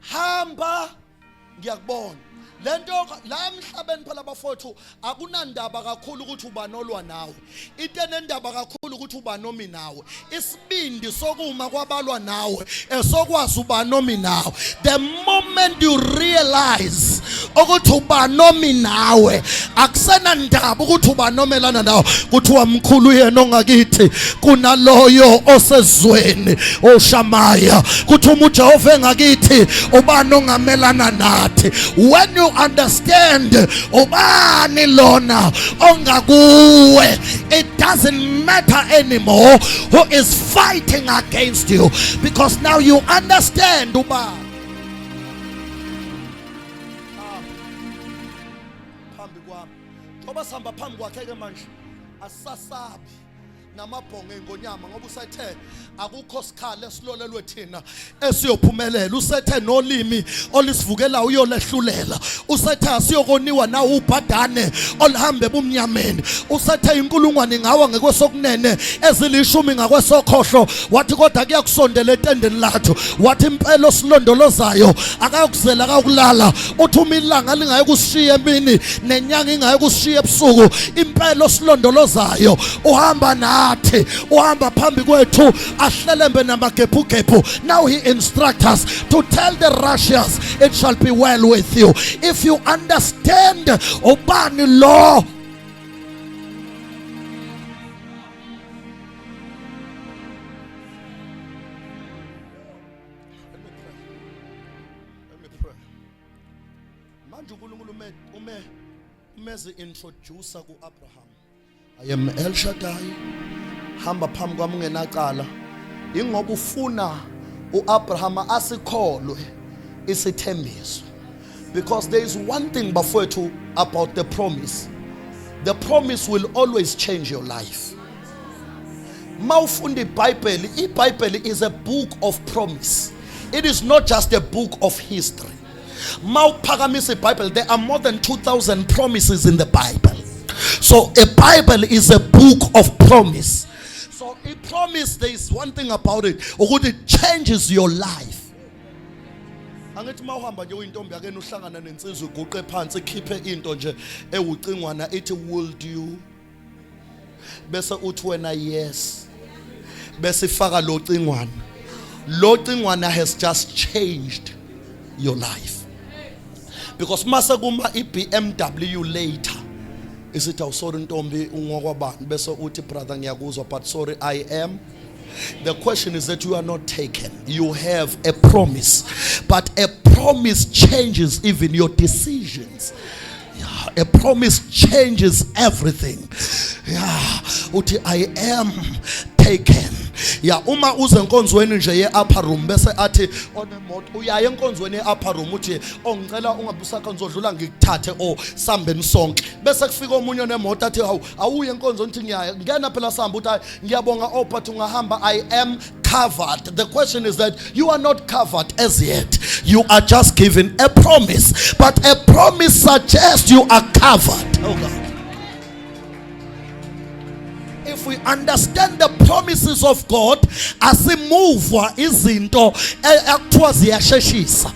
Hamba ngiyakubona. Lento la emhlabeni phela bafowethu akunandaba kakhulu ukuthi ubanolwa nawe. Into enendaba kakhulu ukuthi ubanomi nawe. Isibindi sokuma kwabalwa nawe esokwazi ubanomi nawe. The moment you realize ukuthi ubanomi nawe akusena ndaba ukuthi ubanomelana nawe, kuthiwa mkhulu yena ongakithi kunaloyo osezweni oShamaya, kuthi uJehova engakithi ubani ongamelana nathi. When you understand ubani lona ongakuwe, it doesn't matter anymore who is fighting against you, because now you understand ubani. Phambi kwami ngoba sihamba phambi kwakhe ke manje asasabi namabhongo engonyama, ngoba usethe akukho sikhale esilolelwe thina esiyophumelela. Usethe nolimi olisivukela uyolehlulela. Usethe asiyokoniwa na ubhadane olihambe bumnyameni. Usethe inkulungwane ngawa ngekwesokunene ezilishumi ngakwesokhohlo. Wathi kodwa kuyakusondela etendeni lathu. Wathi impela osilondolozayo akayokuzela akakulala. Uthi umilanga lingaye kushiya emini nenyanga ingaye kushiya ebusuku. Impela osilondolozayo uhamba nathi, uhamba phambi kwethu ahlelembe namagepugepu. Now he instructs us to tell the Russians it shall be well with you. If you understand ubani lo, manje uNkulunkulu umeze introducer kuAbraham. I am El Shaddai, hamba phambi kwami ungenacala. Ingoba ufuna uAbraham asikholwe isithembiso, because there is one thing bafowethu about the promise. The promise will always change your life. Mawufunda iBhayibheli, iBhayibheli is a book of promise. It is not just a book of history. Mawuphakamisa iBhayibheli, there are more than 2,000 promises in the Bible. So a Bible is a book of promise. So a promise, there is one thing about it, it changes your life. Angithi mawuhamba nje uyintombi yakena uhlangana nensizwe uguqe phansi ikhiphe into nje ewucingwana ithi would you, bese uthi wena yes, bese ifaka lo cingwana lo cingwana has just changed your life. Because mase kuma iBMW later isithi awusori ntombi ungokwabani bese uthi brother ngiyakuzwa but sorry I am. The question is that you are not taken. You have a promise, but a promise changes even your decisions. Yeah, a promise changes everything. Yeah, uthi I am taken. Yeah, uma uze enkonzweni nje ye upper room bese athi onemoto uyaye enkonzweni ye upper room uthi ngicela ungabusakho ngizodlula ngikuthathe sambeni sonke bese kufika omunye onemoto athi awuye enkonzweni uthi ngiyaya ngena phela samba uthi ngiyabonga but ungahamba I am covered. The question is that you are not covered as yet. You are just given a promise, but a promise suggests you are covered. Oh God. If we understand the promises of God, asimuvwa izinto ekuthiwa ziyasheshisa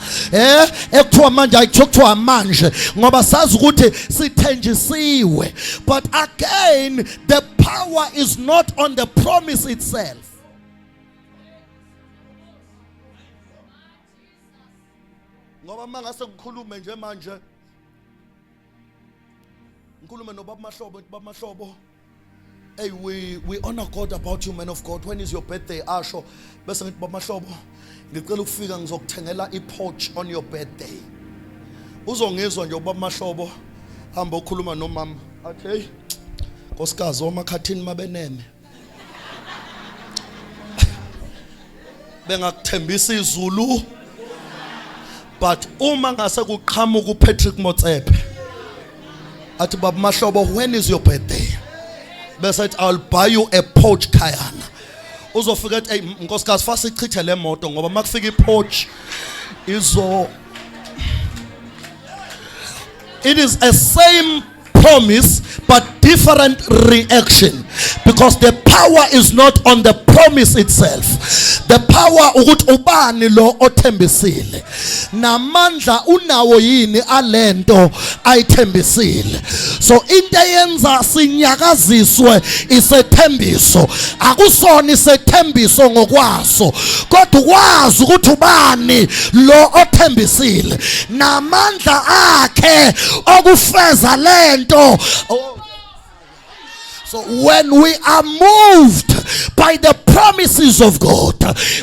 ekuthiwa manje ayithiwa manje ngoba sazi ukuthi sithenjisiwe. But again, the power is not on the promise itself. Ngoba mangase ngikhulume nje manje ngikhulume nobaba Mahlobo. Hey, we honor God about you, man of God. When is your birthday? Asho bese ngithi baba Mahlobo ngicela ukufika ngizokuthengela iPorsche on your birthday. Uzongizwa nje ubaba Mahlobo hamba ukhuluma nomama athi hey nkosikazi omakhathini mabeneme bengakuthembisa izulu. But uma ngase kuqhamuka uPatrick Motsepe athi baba Mahlobo when is your birthday? Besides, I'll buy you a Porsche Cayenne. Uzofika ethi hey nkosikazi fast ichithe le moto ngoba makufika iPorsche izo. It is a same promise but different reaction because the power is not on the promise itself. The power ukuthi ubani lo othembisile namandla unawo yini alento ayithembisile. So into eyenza sinyakaziswe isethembiso akusona isethembiso ngokwaso kodwa ukwazi ukuthi ubani lo othembisile namandla akhe okufeza lento. So when we are moved by the promises of God,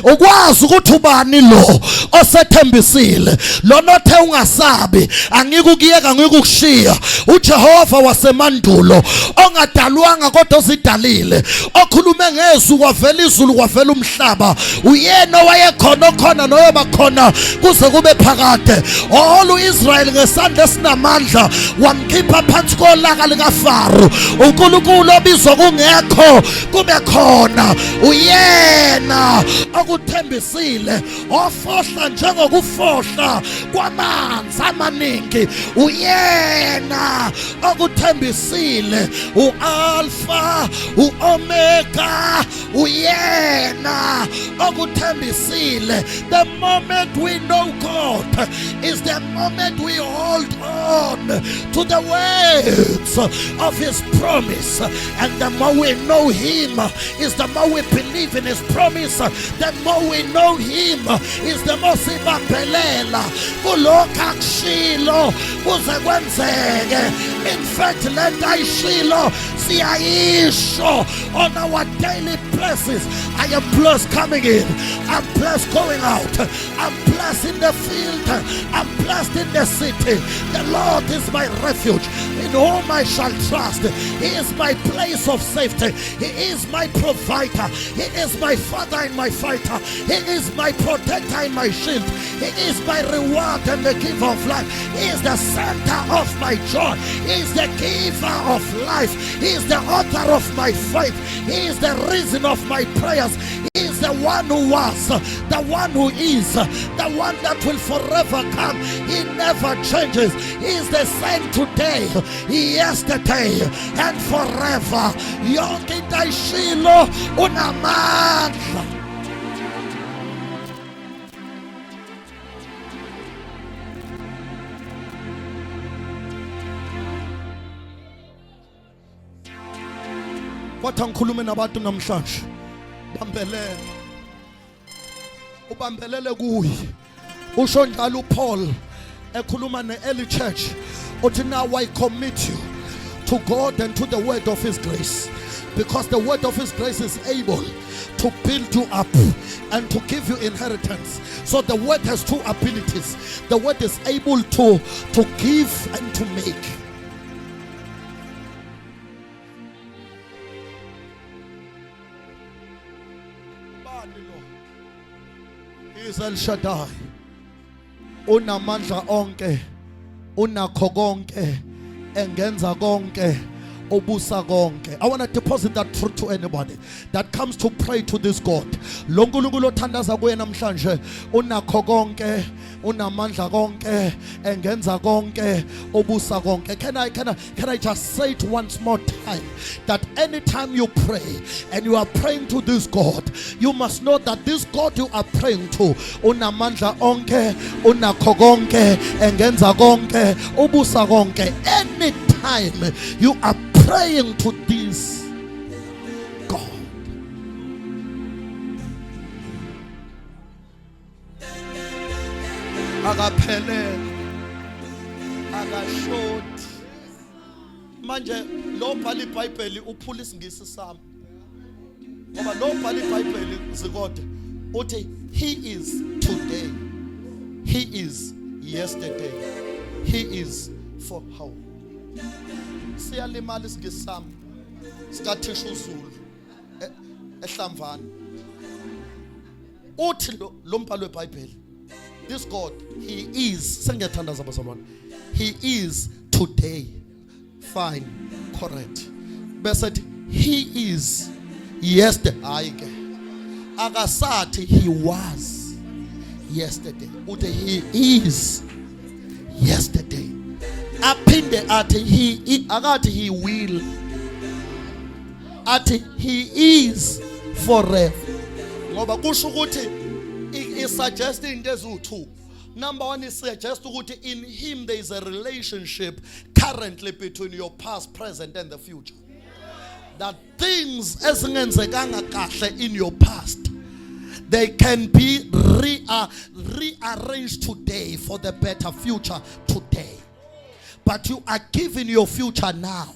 ukwazi ukuthi ubani lo osethembisile lo nothe ungasabi angikukiyeka ngikukushiya uJehova wasemandulo ongadalwanga kodwa uzidalile okhulume ngezwi kwavela izulu kwavela umhlaba uyena owayekhona okhona noyoba khona kuze kube phakade all uIsrael ngesandla esinamandla wamkhipha phansi kolaka likaFaro uNkulunkulu obizwa kungekho kube khona uyena okuthembisile ofohla njengokufohla kwamanzi amaningi uyena okuthembisile uAlpha uOmega uyena okuthembisile. The moment we know God is the moment we hold on to the words of his promise, and the more we know him is the more we believe in his promise. The more we know him is the more sibambelela kulokho akushilo kuze kwenzeke. In fact, lento ayishilo siyayisho on our daily places. I am blessed coming in, I'm blessed going out, I'm blessed in the field, I'm blessed in the city. The Lord is my refuge, in whom I shall trust. He is my place of safety. He is my provider. He is my father and my fighter. He is my protector and my shield. He is my reward and the giver of life. He is the center of my joy. He is the giver of life. He is the author of my faith. He is the reason of my prayers. He is the one who was, the one who is, the one that will forever come. He never changes. He is the same today, yesterday, and forever. Yonke into ayishilo unamandla. Wathi ngikhulume nabantu namhlanje bambelela ubambelele kuye. Usho njalo uPaul ekhuluma ne-early church uthi now I commit you to God and to the word of his grace, because the word of his grace is able to build you up and to give you inheritance. So the word has two abilities. The word is able to give and to make. He is El Shaddai. Unamandla onke, unakho konke, engenza konke, obusa konke. I want to deposit that truth to anybody that comes to pray to this God. Lo nkulunkulu othandaza kuye namhlanje unakho konke, unamandla konke, engenza konke, obusa konke. Can I just say it once more time, that anytime you pray and you are praying to this God, you must know that this God you are praying to unamandla onke, unakho konke, engenza konke, obusa konke. Anytime you are praying to this God, akaphelele, akashoti. Manje lo bhala iBhayibheli uphula isingisi sami, ngoba lo bhala iBhayibheli zikode uthi he is today, he is yesterday, he is for how. Siyalimala isingisi sami sikathisha uZulu eHlamvana uthi lo mbhalo weBhayibheli, this God, he is, sengiyathandaza bazalwane, he is today. Fine, correct. But he is yesterday. Akasathi he was yesterday. Ude he is yesterday. Aphinde athi he akathi he will. Athi he is forever. Ngoba kusho ukuthi is suggesting there's two. Number one is suggest ukuthi in him there is a relationship currently between your past, present and the future. That things ezingenzekanga kahle in your past, they can be rearranged today for the better future today. But you are given your future now.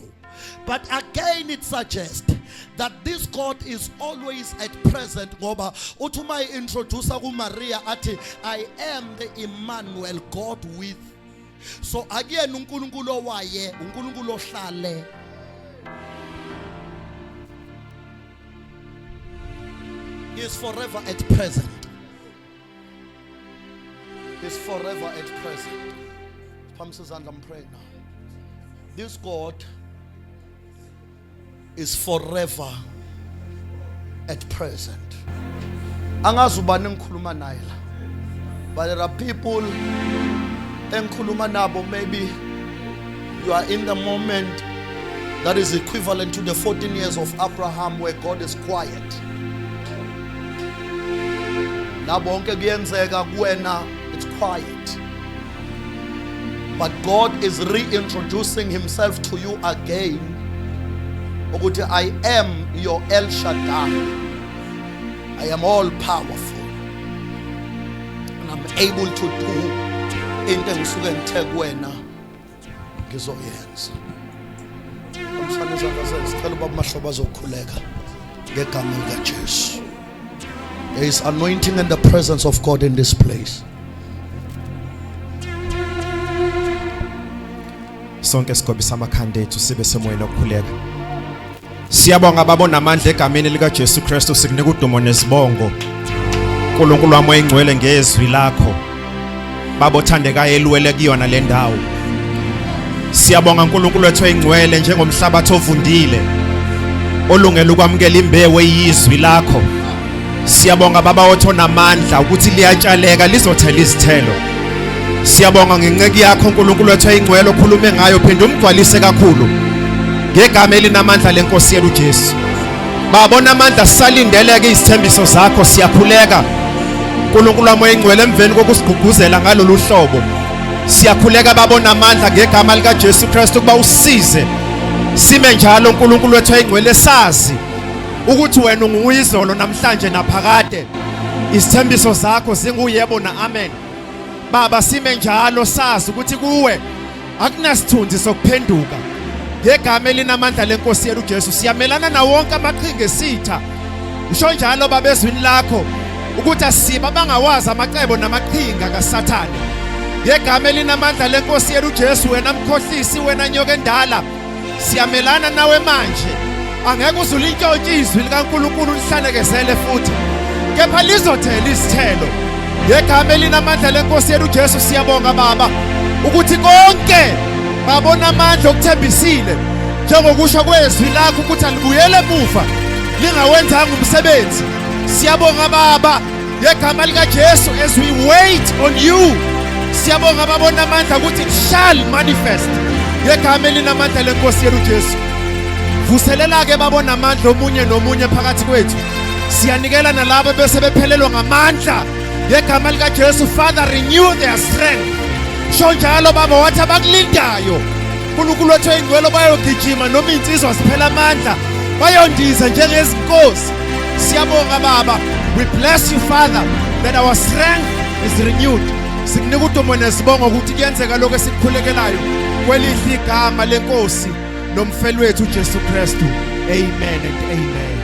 But again it suggests that this God is always at present. Ngoba uthuma introduce ku Maria athi I am the Emmanuel, God with. So again uNkulunkulu owaye, uNkulunkulu ohlale. He is forever at present. He is forever at present. I'm praying now. This God is forever at present. Angazi ubani ngikhuluma naye la, but there are people engikhuluma nabo, maybe you are in the moment that is equivalent to the 14 years of Abraham where God is quiet. La bonke kuyenzeka kuwena, it's quiet. But God is reintroducing himself to you again. I am your El Shaddai. I am all powerful. And I'm able to do into engisuke ngithe kuwena ngizoyenza. Umsana izandla zethu sicela ubaba mahlobo azokhuleka ngegama likaJesu. There is anointing and the presence of God in this place. Sonke sigobisa amakhanda ethu sibe semoyeni okukhuleka. Siyabonga babona amandla egameni lika Jesu Kristu, sikunika udumo nezibongo. uNkulunkulu wami oyingcwele ngezwi lakho. Baba othandekayo eluwele kuyona le ndawo. Siyabonga uNkulunkulu wethu oyingcwele njengomhlabathi ovundile olungela ukwamukela imbewu eyizwi lakho. Siyabonga baba othona amandla ukuthi liyatshaleka lizothela izithelo. Siyabonga ngenceki yakho uNkulunkulu wethu oyingcwele okhulume ngayo, phinde umgcwalise kakhulu ngegama elinamandla lenkosi yethu uJesu. Babona amandla sisalindeleke izithembiso zakho, siyakhuleka uNkulunkulu wami oyingcwele emveni kokusiguguzela ngalolu hlobo. Siyakhuleka babona amandla ngegama lika Jesu Kristu kuba usize sime njalo uNkulunkulu wethu oyingcwele, sazi ukuthi wena unguyizolo namhlanje naphakade. Isithembiso zakho zinguyebo na amen. Baba sime njalo sazi ukuthi kuwe akunasithunzi sokuphenduka. Ngegama elinamandla lenkosi yethu uJesu siyamelana na wonke amaqhinga esitha. Usho njalo baba ezwini lakho ukuthi asiba bangawazi amacebo namaqhinga kaSathane. Ngegama elinamandla lenkosi yethu uJesu wena mkhohlisi wena nyoka endala siyamelana nawe manje. Angeke uzule intshontsho izwi likaNkulunkulu lihlekezele futhi. Kepha lizothela isithelo. Ngegama elinamandla lenkosi yethu uJesu siyabonga baba ukuthi konke babona amandla okuthembisile njengokusho kwezwi lakho ukuthi alibuyele emuva lingawenzanga umsebenzi. Siyabonga baba ngegama likaJesu as we wait on you. Siyabonga babona amandla ukuthi it shall manifest. Ngegama elinamandla lenkosi yethu uJesu. Vuselela ke babona amandla omunye nomunye phakathi kwethu. Siyanikela nalabo bese bephelelwa ngamandla. Ngegama likaJesu Father renew their strength. Sho njalo baba wathi abakulindayo uNkulunkulu wethu engcwele bayogijima noma insizwa ziphela amandla bayondiza njengezinkosi. Siyabonga baba. We bless you Father that our strength is renewed. Sikunika udumo nesibongo ukuthi kuyenzeka lokho esikukhulekelayo kwelihle igama lenkosi nomfeli wethu uJesu Kristu. Amen and amen.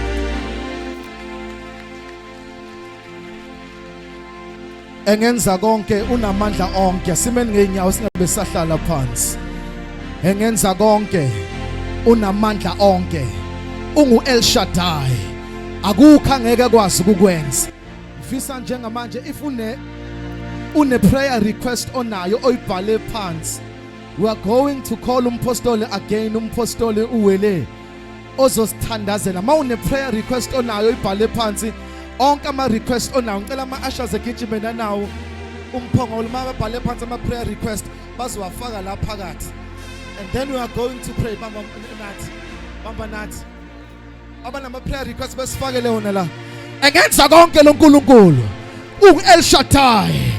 Engenza konke unamandla onke simeni ngeenyawo singabe sahlala phansi. Engenza konke unamandla onke ungu El Shaddai akukho angeke kwazi ukukwenza. Mfisa njengamanje if une prayer request onayo oyibhale phansi, we are going to call umpostoli again. Umpostoli uwele ozosithandazela. Mawune prayer request onayo oyibhale phansi onke ama request onawo ngicela ama ushers egijimena nawo umphongo uma babhale phansi ama prayer request bazowafaka la phakathi, and then we are going to pray. Bamba nathi abanama prayer request besifakele wona la. Engenza konke loNkulunkulu u El Shaddai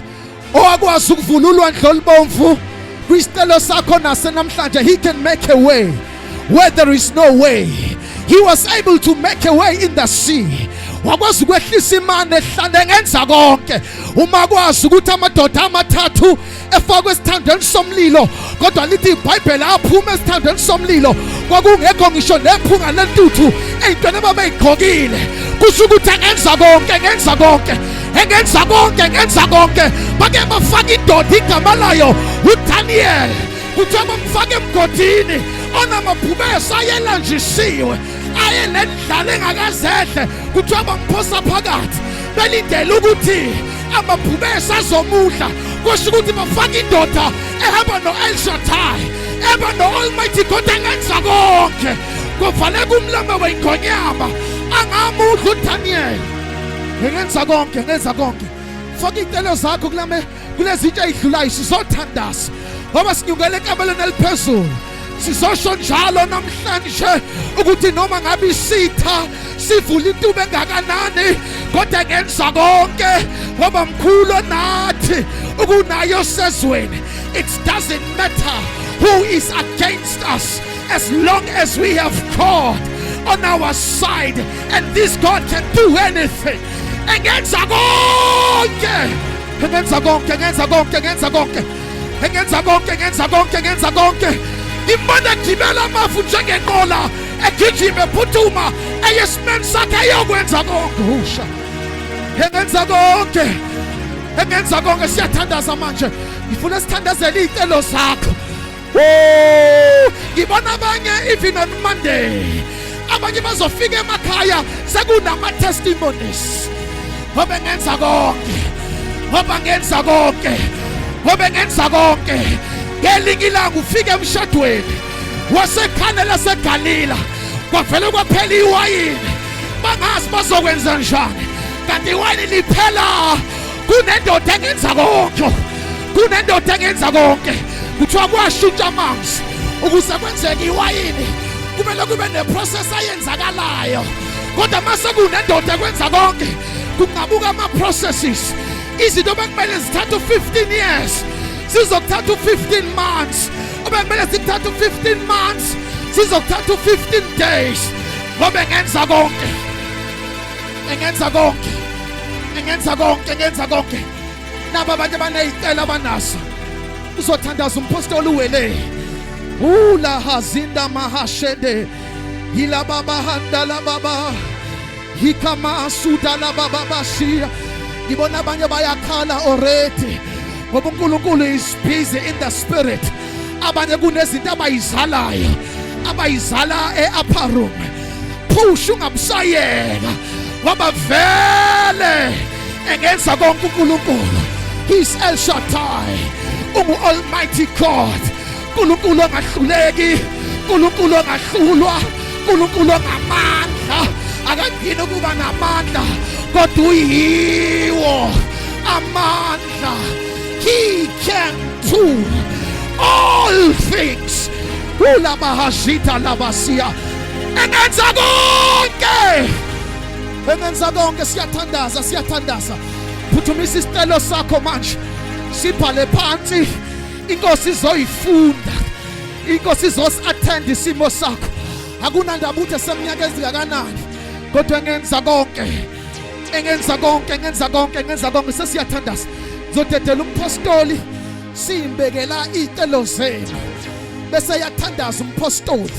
owakwazi ukuvula ulwandle olubomvu kwisicelo sakho nasenamhlanje. He can make a way where there is no way. He was able to make a way in the sea. Wakwazi ukwehlisa imane ehlane. Engenza konke uma kwazi ukuthi amadoda amathathu efakwe esithandweni somlilo, kodwa lithi iBhayibheli aphuma esithandweni somlilo kwakungekho ngisho nephunga lentuthu eyintweni ababeyigqokile. Kusho ukuthi engenza konke, engenza konke, engenza konke, engenza konke. Bake bafaka indoda igama layo uDaniel kuthiwa bamfake emgodini onamabhubesi ayelanjisiwe ayelendlala engakazehle kuthiwa bamphosa phakathi belindele ukuthi amabhubesi azomudla. Kusho ukuthi bafaka indoda ehamba no-El Shaddai eba no-Almighty God. Engenza konke kuvaleka umlando weyingonyama angamudla uDaniel. Engenza konke, engenza konke. Faka iy'telo zakho kulezi zinto ey'dlulayo sizothandaza ngoba sinyukele ekabeleni eliphezulu. Sizosho njalo namhlanje ukuthi noma ngabe isitha sivula intuba engakanani kodwa engenza konke ngoba mkhulu nathi ukunayo sezweni. It doesn't matter who is against us as long as we have God on our side, and this God can do anything. Engenza konke, engenza konke, engenza konke, engenza konke, engenza konke, engenza konke, engenza konke. Imane egibela amafu njengenqola egijima ephuthuma eyesimeni sakhe eyokwenza konke. Usha engenza konke, engenza konke. Siyathandaza manje, ngifuna sithandazele iy'telo zakho. Ngibona abanye even on Monday abanye bazofika emakhaya sekunama testimonies. Ngoba engenza konke, ngoba ngenza konke, ngoba ngenza konke. Ngelinye ilanga ufike emshadweni waseKhana laseGalila kwavele kwaphela iwayini bangazi bazokwenza njani, kanti iwayini liphela. Kunendoda engenza konke, kunendoda engenza konke. Kuthiwa kwashintsha amanzi ukuze kwenzeke iwayini kumele kube neprocess ayenzakalayo, kodwa mase kunendoda ekwenza konke kungabuka ama-processes. Izinto bekumele zithatha 15 years sizokuthatha 15 months, obekumele zithatha 15 months sizokuthatha 15 days. Ngoba engenza konke, engenza konke, engenza konke naba abantu abanezicelo abanaso uzothandaza umpostoli uwele ula hazinda mahashede ila baba handa la baba hikama suda la baba bashia ngibona abanye bayakhala already ngoba uNkulunkulu is busy in the spirit abanye kunezinto abayizala e-upper room push ungabusayeka ngoba vele engenza konke uNkulunkulu. He's El Shaddai, Almighty God. uNkulunkulu ongahluleki, uNkulunkulu ongahlulwa, uNkulunkulu ongamandla, akangeni ukuba namandla kodwa uyiwo amandla. He can do all things. Ulabahashita labasia engenza konke siyathandaza phuthumisa isicelo sakho manje sibhale phansi inkosi izoyifunda inkosi izosi-attend isimo sakho akunandaba ukuthi seminyaka ezingakanani kodwa engenza konke sesiyathandaza ngizodedela umpostoli siyimbekela iy'celo zenu bese yathandaza umpostoli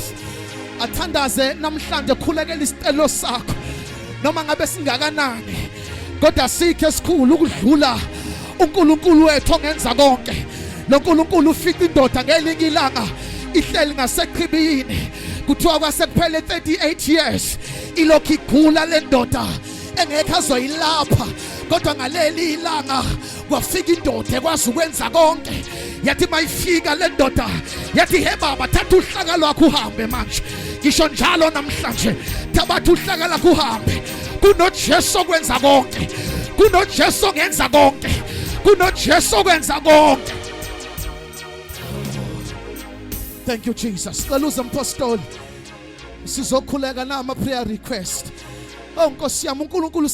athandaze namhlanje khulekela isicelo sakho noma ngabe singakanani kodwa sikhe esikhulu ukudlula uNkulunkulu wethu ongenza konke. Lo Nkulunkulu ufika indoda ngelinye ilanga ihleli ngaseqhibini kuthiwa kwasekuphele 38 years ilokhu igula le ndoda engekho azoyilapha kodwa ngaleli ilanga kwafika indoda ekwazi ukwenza konke. Yathi mayifika le ndoda yathi he baba thatha uhlaka lwakho uhambe manje. Ngisho njalo namhlanje thabatha uhlaka lakho uhambe. KunoJesu okwenza konke, kunoJesu ongenza konke, kunoJesu okwenza konke. Thank you Jesus. Cela umpostoli sizokhuleka nama prayer request. Oh Nkosi yami uNkulunkulu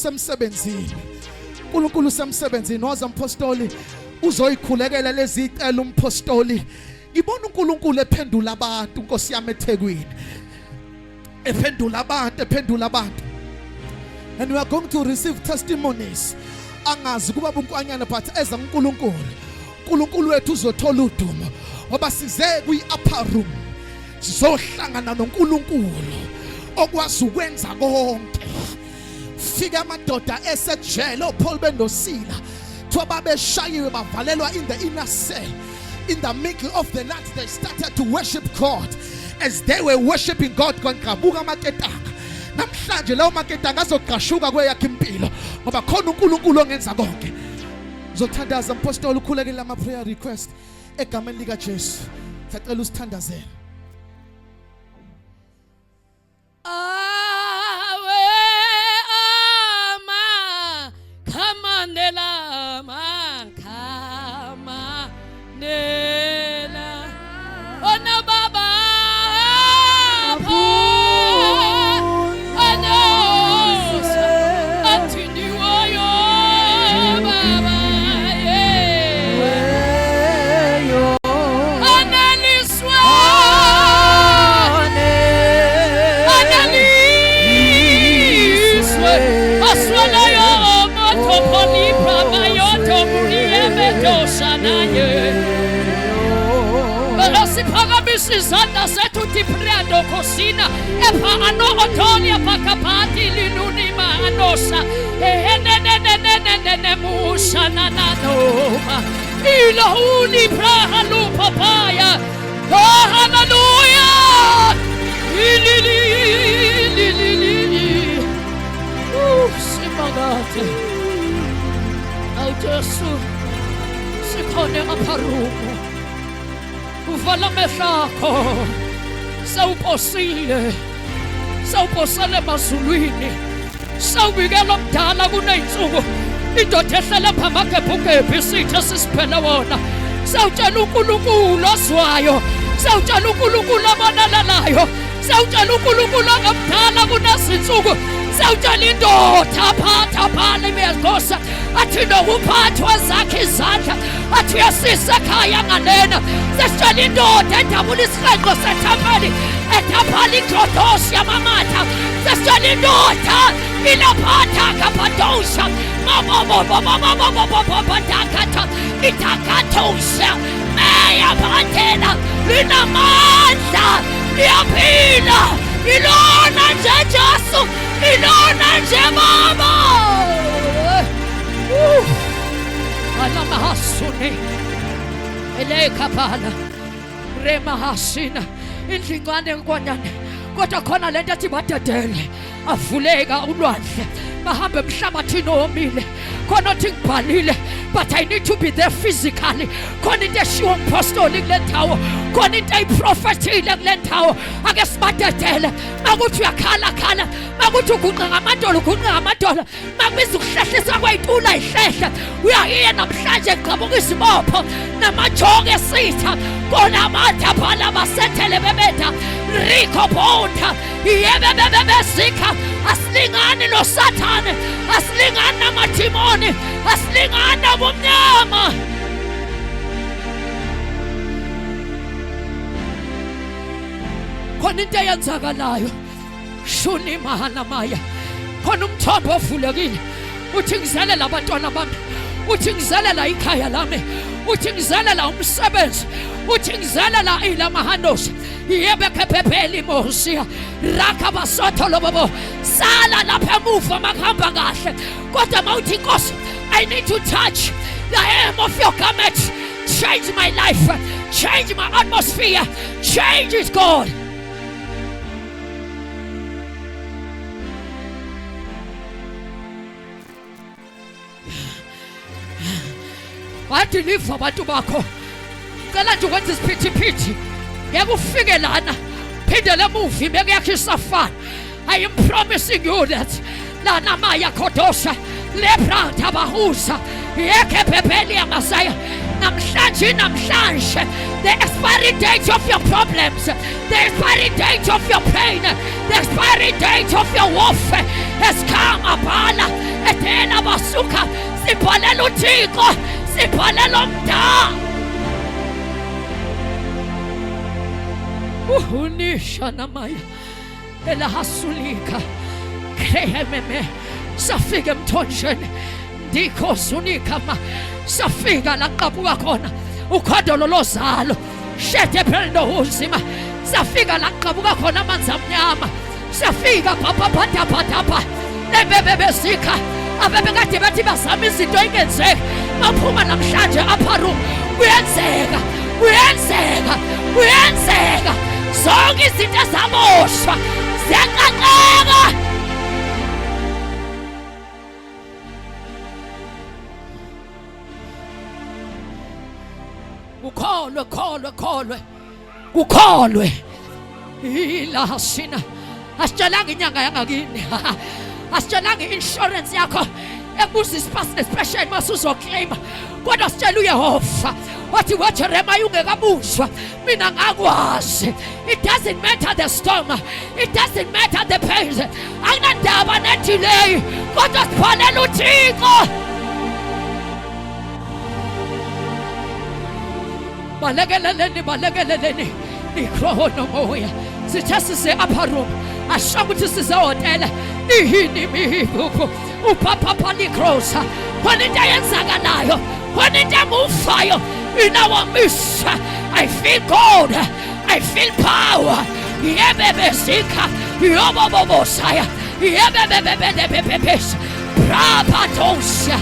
semsebenzini waza umpostoli uzoyikhulekela lezi icela umpostoli. Ngibona uNkulunkulu ephendula abantu Nkosi yami eThekwini. Ephendula abantu. And we are going to receive testimonies. Angazi kuba bunkwanyana but eza uNkulunkulu wethu uzothola udumo ngoba size kwi-upper room sizohlangana noNkulunkulu okwazi ukwenza konke. Fika amadoda esejele oPaul bendosila thiwa babeshayiwe bavalelwa in the inner cell. In the middle of the night they started to worship God. As they were worshiping God kwabuka amaketanga. Namhlanje lawo maketanga azoqashuka kweyakhe impilo ngoba khona uNkulunkulu ongenza konke. Ngizothandaza umpostoli ukhulekela ama prayer request egameni lika Jesu. Sicela usithandazele. Sizanda setu tiprado cosina epa ano otonia pakapati linunima anosa ne musha nananoma ila uni prahalu papaya oh hallelujah li simagate au Jesu sikone aparumo uvala meshako sawuposile emazulwini sawubikela omdala kuney'nsuku indoda ehlala phamagebhukebhe isitha sisiphela wona sawutshela uNkulunkulu ozwayo sawutshela uNkulunkulu abonalalayo sawutshela uNkulunkulu ongamdala kunezinsuku sawutshela indoda aphatha phala imeyagosa athi nokuphathwa zakhe izandla athi uyasisa ekhaya ngalena sesitshela indoda edabula isihenqo sethempeli ethaphela igrodosi yamamatha sesitshela indoda ilaphatha kapadosha Itakatosha Meya Patena Linamanda Yapina Ilona Jajasu Ilona Jemama Alamahasune Elekapala Remahasina Indlingwane nkwanana kodwa khona lento ethi badedele avuleka ulwandle bahambe emhlabathini omile khona othi ngibhalile but I need to be there physically khona into eshiwo ngipostoli kule ndawo khona into ayiprofethile kule ndawo ake sibadedele makuthi uyakhala khala makuthi uguqa ngamadolo uguqa ngamadolo makubiza ukuhlehliswa kweyitula ihlehla uyayiye namhlanje ngqabuka izibopho namajoke esitha kona amatha phala basethele bebeda Rico Ponta Yebebebesika asilingani noSathane asilingani namathimoni asilingani nabomnyama khona into eyenzakalayo shuni mahana maya khona umthombo ovulekile uthi ngizalela abantwana bami uthi ngizalela ikhaya lami uthi ngizalela umsebenzi uthi ngizalela ilamahanos yebe kepepeli mosia rakabasotho lobobo sala lapha emuva makhamba kahle kodwa mawuthi Nkosi I need to touch the hem of your garment change my life change my atmosphere change it God wadeliver abantu bakho cela nje ukwenza isiphithiphithi ngeke ufike lana phindele emuva imeko yakho isafana I am promising you that lana maya khodosha lebranda bahuza yeke pepeli yamasaya namhlanje the expiry date of your problems the expiry date of your pain the expiry date of your warfare has come abala etena basuka sibhalela uThixo sibhalela umda unisha namaya elahasulika krehememe safika emthonjeni ndikho sunika ma safika la qabuka khona ukhodolo lozalo shede phendo uzima safika la qabuka khona amanzi amnyama safika papa lebebebesika abebekade bathi bazama izinto engenzeki baphuma namhlanje apha room uyenzeka zonke izinto ezamoshwa ziyaqaqeka ukholwe ila sina asitshalanga inyanga yangakini asitshalanga insurance yakho ekubuza isipasine special masuzoclaim kodwa sitshela uYehova wathi waJeremiah ungekabuzwa mina ngakwazi it doesn't matter the storm it doesn't matter the pains akunandaba nedelay kodwa siphalela uThixo balekeleleni ikrono moya sithe sise upper room asho ukuthi size hotel ihini mihiphupho upapa palikrosa khona into eyenzakalayo khona into emuvayo in our midst I feel God I feel power yebebesika yobobosaya yebebebebebebes brabatosia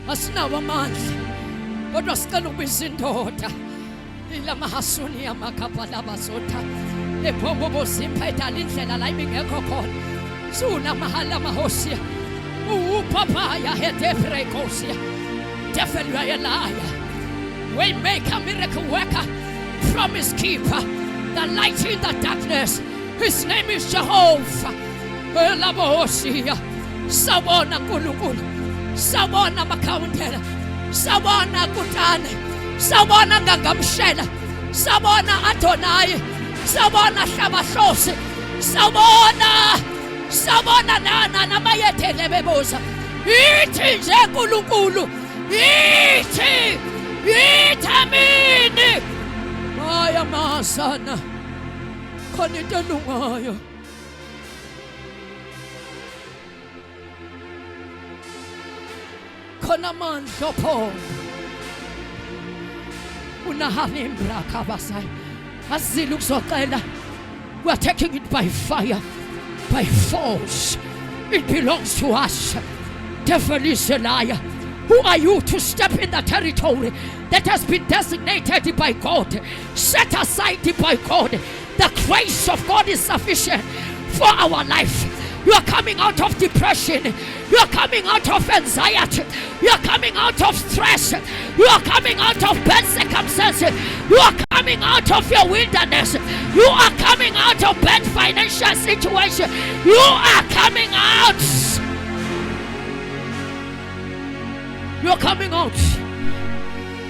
asinawo amandla kodwa sicela ukubiza indoda ilamahasuni yamakapha labasotha ephombo simphetha indlela la ibingekho khona suna mahala mahosia upapaya hedefrekosia defelwa yelaya we make a miracle worker promise keeper the light in the darkness his name is Jehovah elabosia sabona nkulunkulu sabona makawuntela sabona kutane sabona ngangamshela sabona Adonai sabona hlabahlosi sabona nana namayethele bebuza ithi nje nkulunkulu ithi mini maya masana khona into elungayo. Khona amandla ophondo. Unahanimbra kabasai. Azile ukuzoxela. We are taking it by fire, by force. It belongs to us. Devil is a liar. Who are you to step in the territory that has been designated by God, set aside by God? The grace of God is sufficient for our life. You are coming out of depression. You are coming out of anxiety. You are coming out of stress. You are coming out of bad circumstances. You are coming out of your wilderness. You are coming out of bad financial situation. You are coming out. You are coming out.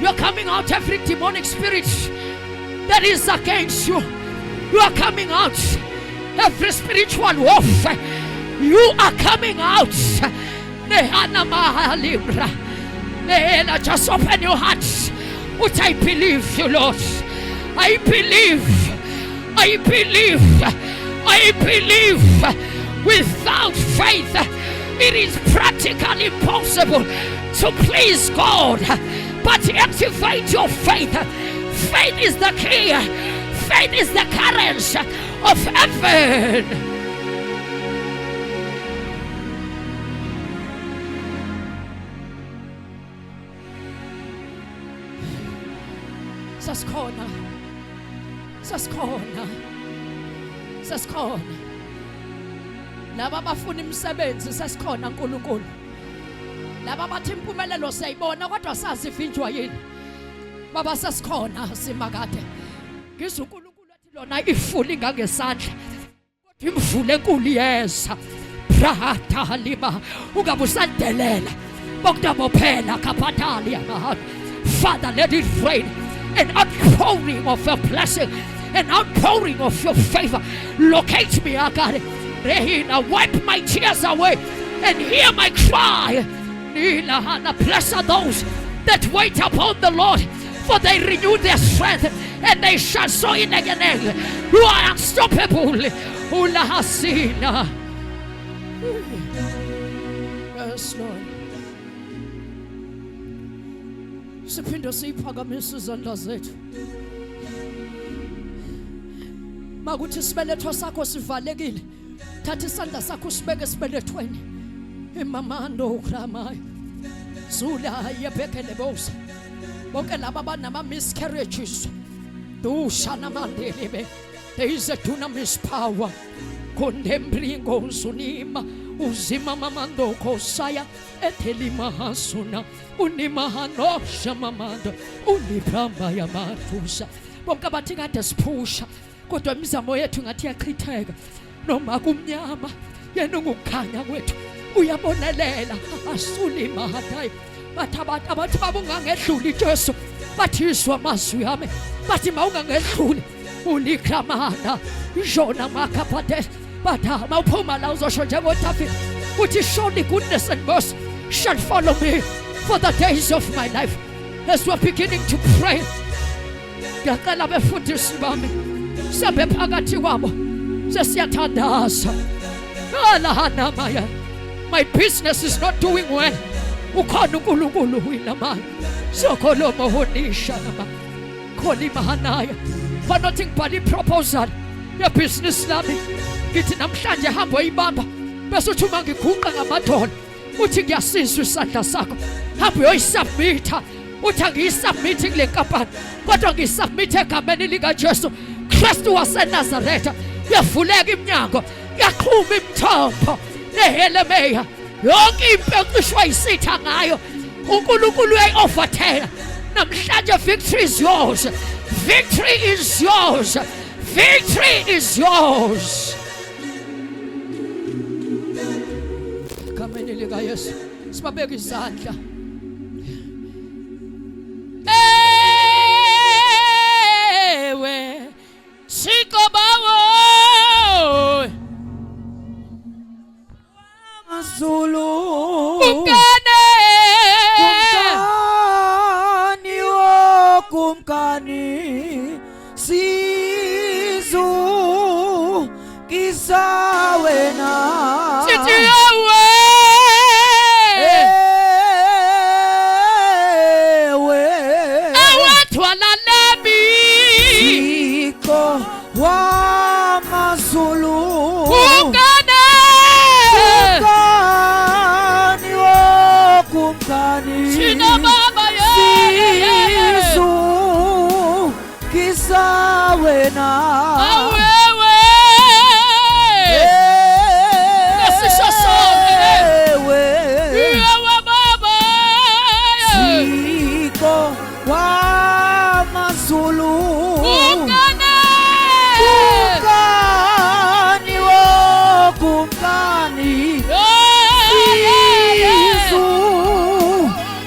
You are coming out. Every demonic spirit that is against you, you are coming out. Every spiritual warfare, you are coming out. Just open your hearts. What I believe you, Lord. I believe. I believe. I believe. Without faith, it is practically impossible to please God. But activate your faith. Faith is the key. Faith is the currency of heaven. Sasikhona. Sasikhona. Sasikhona. Laba abafuna imisebenzi sasikhona uNkulunkulu. Laba bathi impumelelo siyayibona kodwa sazi ivinjwa yini. Baba sasikhona simakade. Ngizwe uNkulunkulu athi lona ifuli ngangesandla. Kodwa imvule enkulu yeza. Brahata lima ungabe usandelela. Bokudabophela kaphatali yamahana. Father, let it rain. An outpouring of your blessing, an outpouring of your favor. Locate me, O God. Rehina, wipe my tears away and hear my cry. Blessed are those that wait upon the Lord, for they renew their strength and they shall soar in again. You are unstoppable. Ulahasina. Yes, Lord. Siphinde siphakamise izandla zethu. Makuthi sibeletho sakho sivalekile. Thatha isandla sakho sibeke sibelethweni. Imamando ukramayo. Zula yebhekele bosa. Bonke laba banama miscarriages. Dusha namandelebe. There is a dunamis power. Kondembringo sunima. Uzima mamando kosaya. Etelima hasuna. Unimahano shamamando. Unibramba ya matusa. Bonke bathi kade siphusha. Kodwa imizamo yethu ngathi yachitheka. Noma kumnyama. Yena ungukukhanya kwethu. Uyabonelela. Asulima hatai. Bathi babungangedluli Jesu. Bathi iswa amazwi ami. Bathi mawungangedluli. Unikramana. Jona makapate. Bathi mawuphuma la uzosho njengoDavid. Uthi surely goodness and mercy shall follow me for the days of my life. As we're beginning to pray, ngiyacela befundisi bami sabe phakathi kwabo sesiyathandaza. My business is not doing well. Ukhona uNkulunkulu winamaya. Sokholomo honisha nama. Kholi mahanaya. For nothing but a proposal. Your business lami. Ngithi namhlanje hambo ibamba. Bese uthi uma ngiguqa ngamadolo. Uthi ngiyasizwa isandla sakho. Hambo uyoyisubmita. Uthi ngiyisubmit kule nkampani. Kodwa ngiyisubmit egameni lika Jesu Kristu waseNazaretha. Yavuleka iminyango. Yaqhuma imithombo. Nehelemeya. Yonke impilo eqishwa isitha ngayo. uNkulunkulu uyayi-overtake. Namhlanje victory is yours. Victory is yours. Victory is yours. Egameni lika Yesu sibabeka izandla. Ewe sikobawo Zulu kumkane kumkani sizulu wena sithi ewe thwala lami Thixo wamazulu kumkani kumkani wokumkani thina baba Sisu kisa wena awewe esishasone ewe baba Thixo wamazulu kumkani kumkani wokumkani Sisu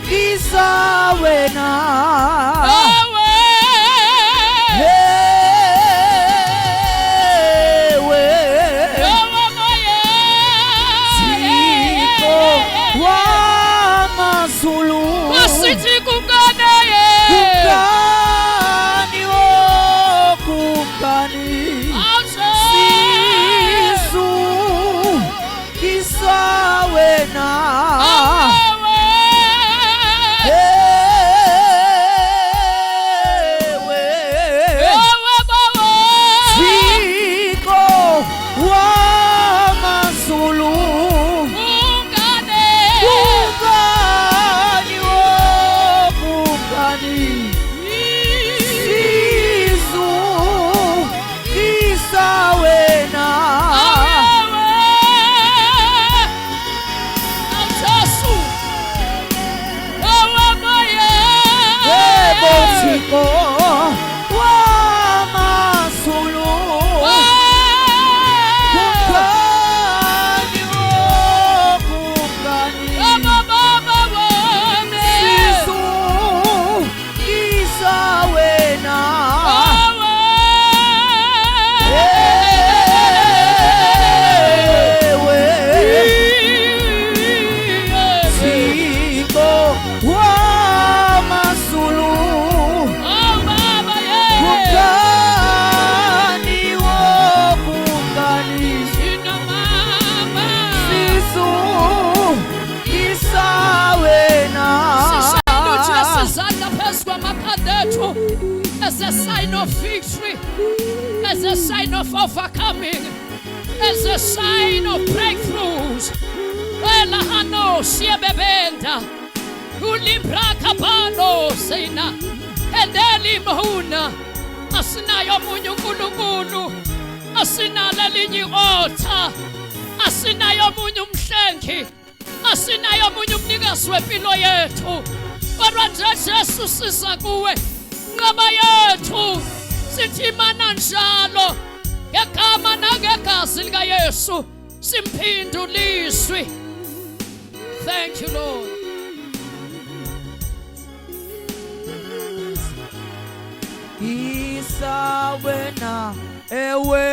kisa wena sithi kumkani kumkani wokumkani Sisu kisa wena Thixo wamazulu kumkani wokumkani Sisu kisa wena Thixo wamazulu kumkani wokumkani Sisu kisa wena Thixo wamazulu kumkani wokumkani Sisu kisa wena sizandla phezu kwamakhanda ethu as a sign of victory, as a sign of overcoming, as a sign of breakthroughs. Elahano siebebenda ulimbraka bano sina endeli mahuna asinayo munyu nkulunkulu asinala linyi otha asinayo munyu mhlengi asinayo munyu mnikazi wempilo yethu kodwa nje Jesu siza kuwe nqaba yethu sithi mana njalo ngegama nangegazi lika Yesu simphinduliswi. Thank you, Lord. Isa wena ewe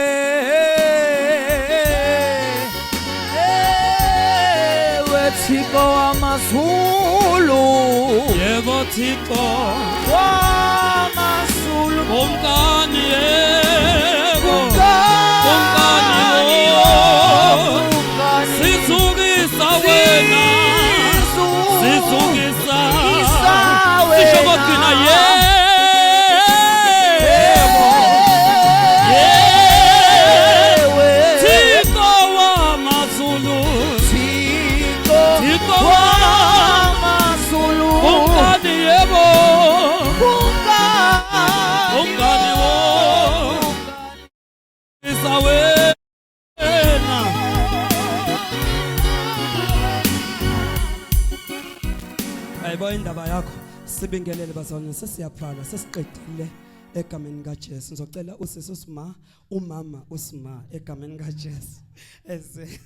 Thixo wamazulu Yebo Thixo wamazulu kumkani yebo kumkani wokumkani Sizukisa wena Sizukisa Sishokogcina Thixo wamazulu Thixo wamazulu kumkani yebo kumkani wo Isa wena Ayibona indaba yakho sibingelele bazalwane sesiyaphala sesiqedile egameni kaJesu ngizocela usisi uSima umama uSima egameni kaJesu eze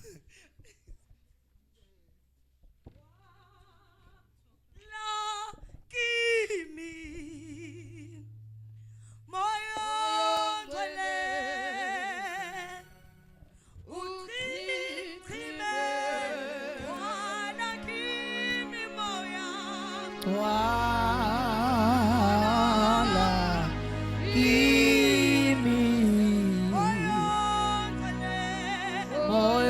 wala kimi moyo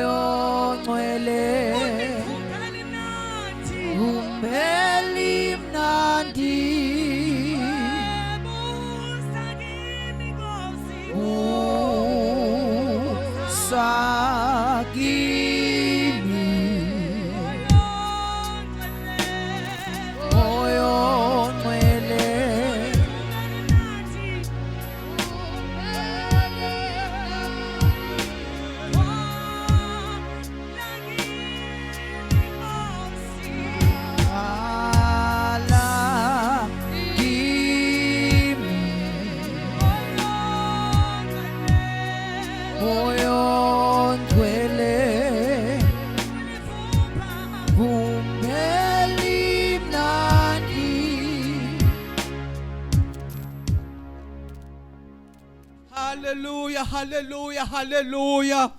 hallelujah, hallelujah.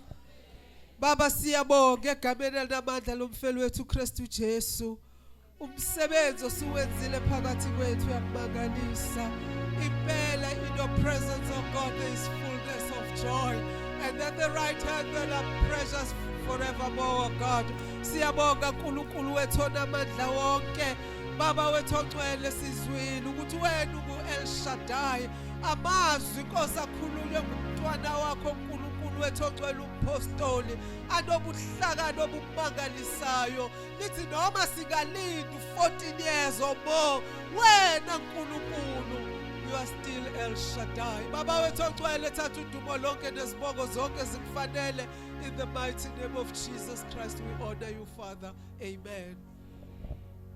Baba siyabonga egameni elinamandla lomfelo wethu Kristu Jesu. Umsebenzi osuwenzile phakathi kwethu uyakumangalisa. Impela in your presence, oh God, there is fullness of joy. And at the right hand there are pleasures forevermore, oh God. Siyabonga uNkulunkulu wethu onamandla wonke. Baba wethu ongcwele sizwile ukuthi wena uNgu-El Shaddai. Amazwi Nkosi akhulunywe ngumntwana wakho uNkulunkulu wethu ongcwele umpostoli anobuhlakani obumangalisayo. Lithi noma singalindi 14 years or more, wena Nkulunkulu you are still El Shaddai. Baba wethu ongcwele thatha udumo lonke nezibongo zonke zikufanele. In the mighty name of Jesus Christ we honor you, Father. Amen.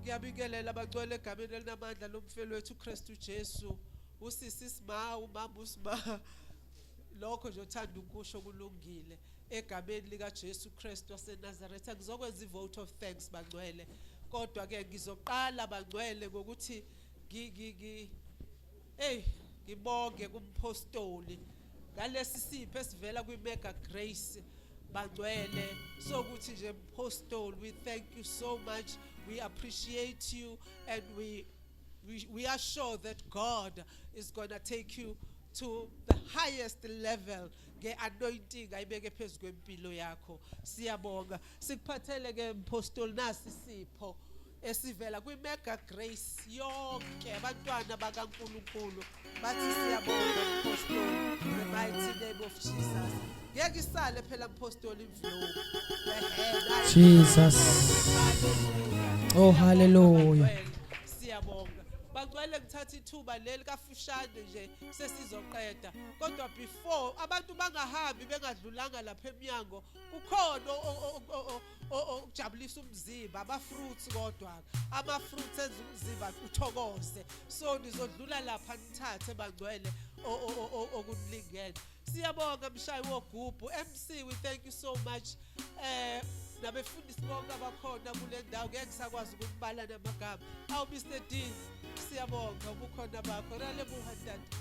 Ngiyabingelela abagcwele egameni elinamandla lomfelo wethu Kristu Jesu. Usisi Sma, umama uSma. Lokho nje uthanda ukusho kulungile egameni lika Jesu Kristu waseNazaretha. Ngizokwenza ivote of thanks bangcwele. Kodwa ke ngizoqala bangcwele ngokuthi ngibonge kumpostoli ngalesi sipho esivela kwiMega Grace bangcwele sokuthi nje mpostoli, we thank you so much, we appreciate you, and we are sure that God is going to take you to the highest level nge-anointing ayibeke phezu kwempilo yakho. Siyabonga sikuphathele ke mpostoli nasi isipho esivela kwiMega Grace yonke abantwana bakaNkulunkulu bathi siyabonga mpostoli in the mighty name of Jesus. Ngeke isale phela mpostoli imvlovu Jesus. Oh hallelujah. Siyabonga bangcwele ngithatha ithuba leli kafushane nje sesizoqeda. Kodwa before abantu bangahambi bengadlulanga lapha eminyango, kukhona ojabulisa umzimba, ama-fruits kodwa ama-fruits enza umzimba uthokoze. So nizodlula lapha nithathe bangcwele okunilingene. Siyabonga mshayi wogubhu MC, we thank you so much. Nabefundisi bonke abakhona kule ndawo ngeke ngisakwazi ukubala namagama. Awu Mr D, siyabonga ubukhona bakho. Rale buhandada.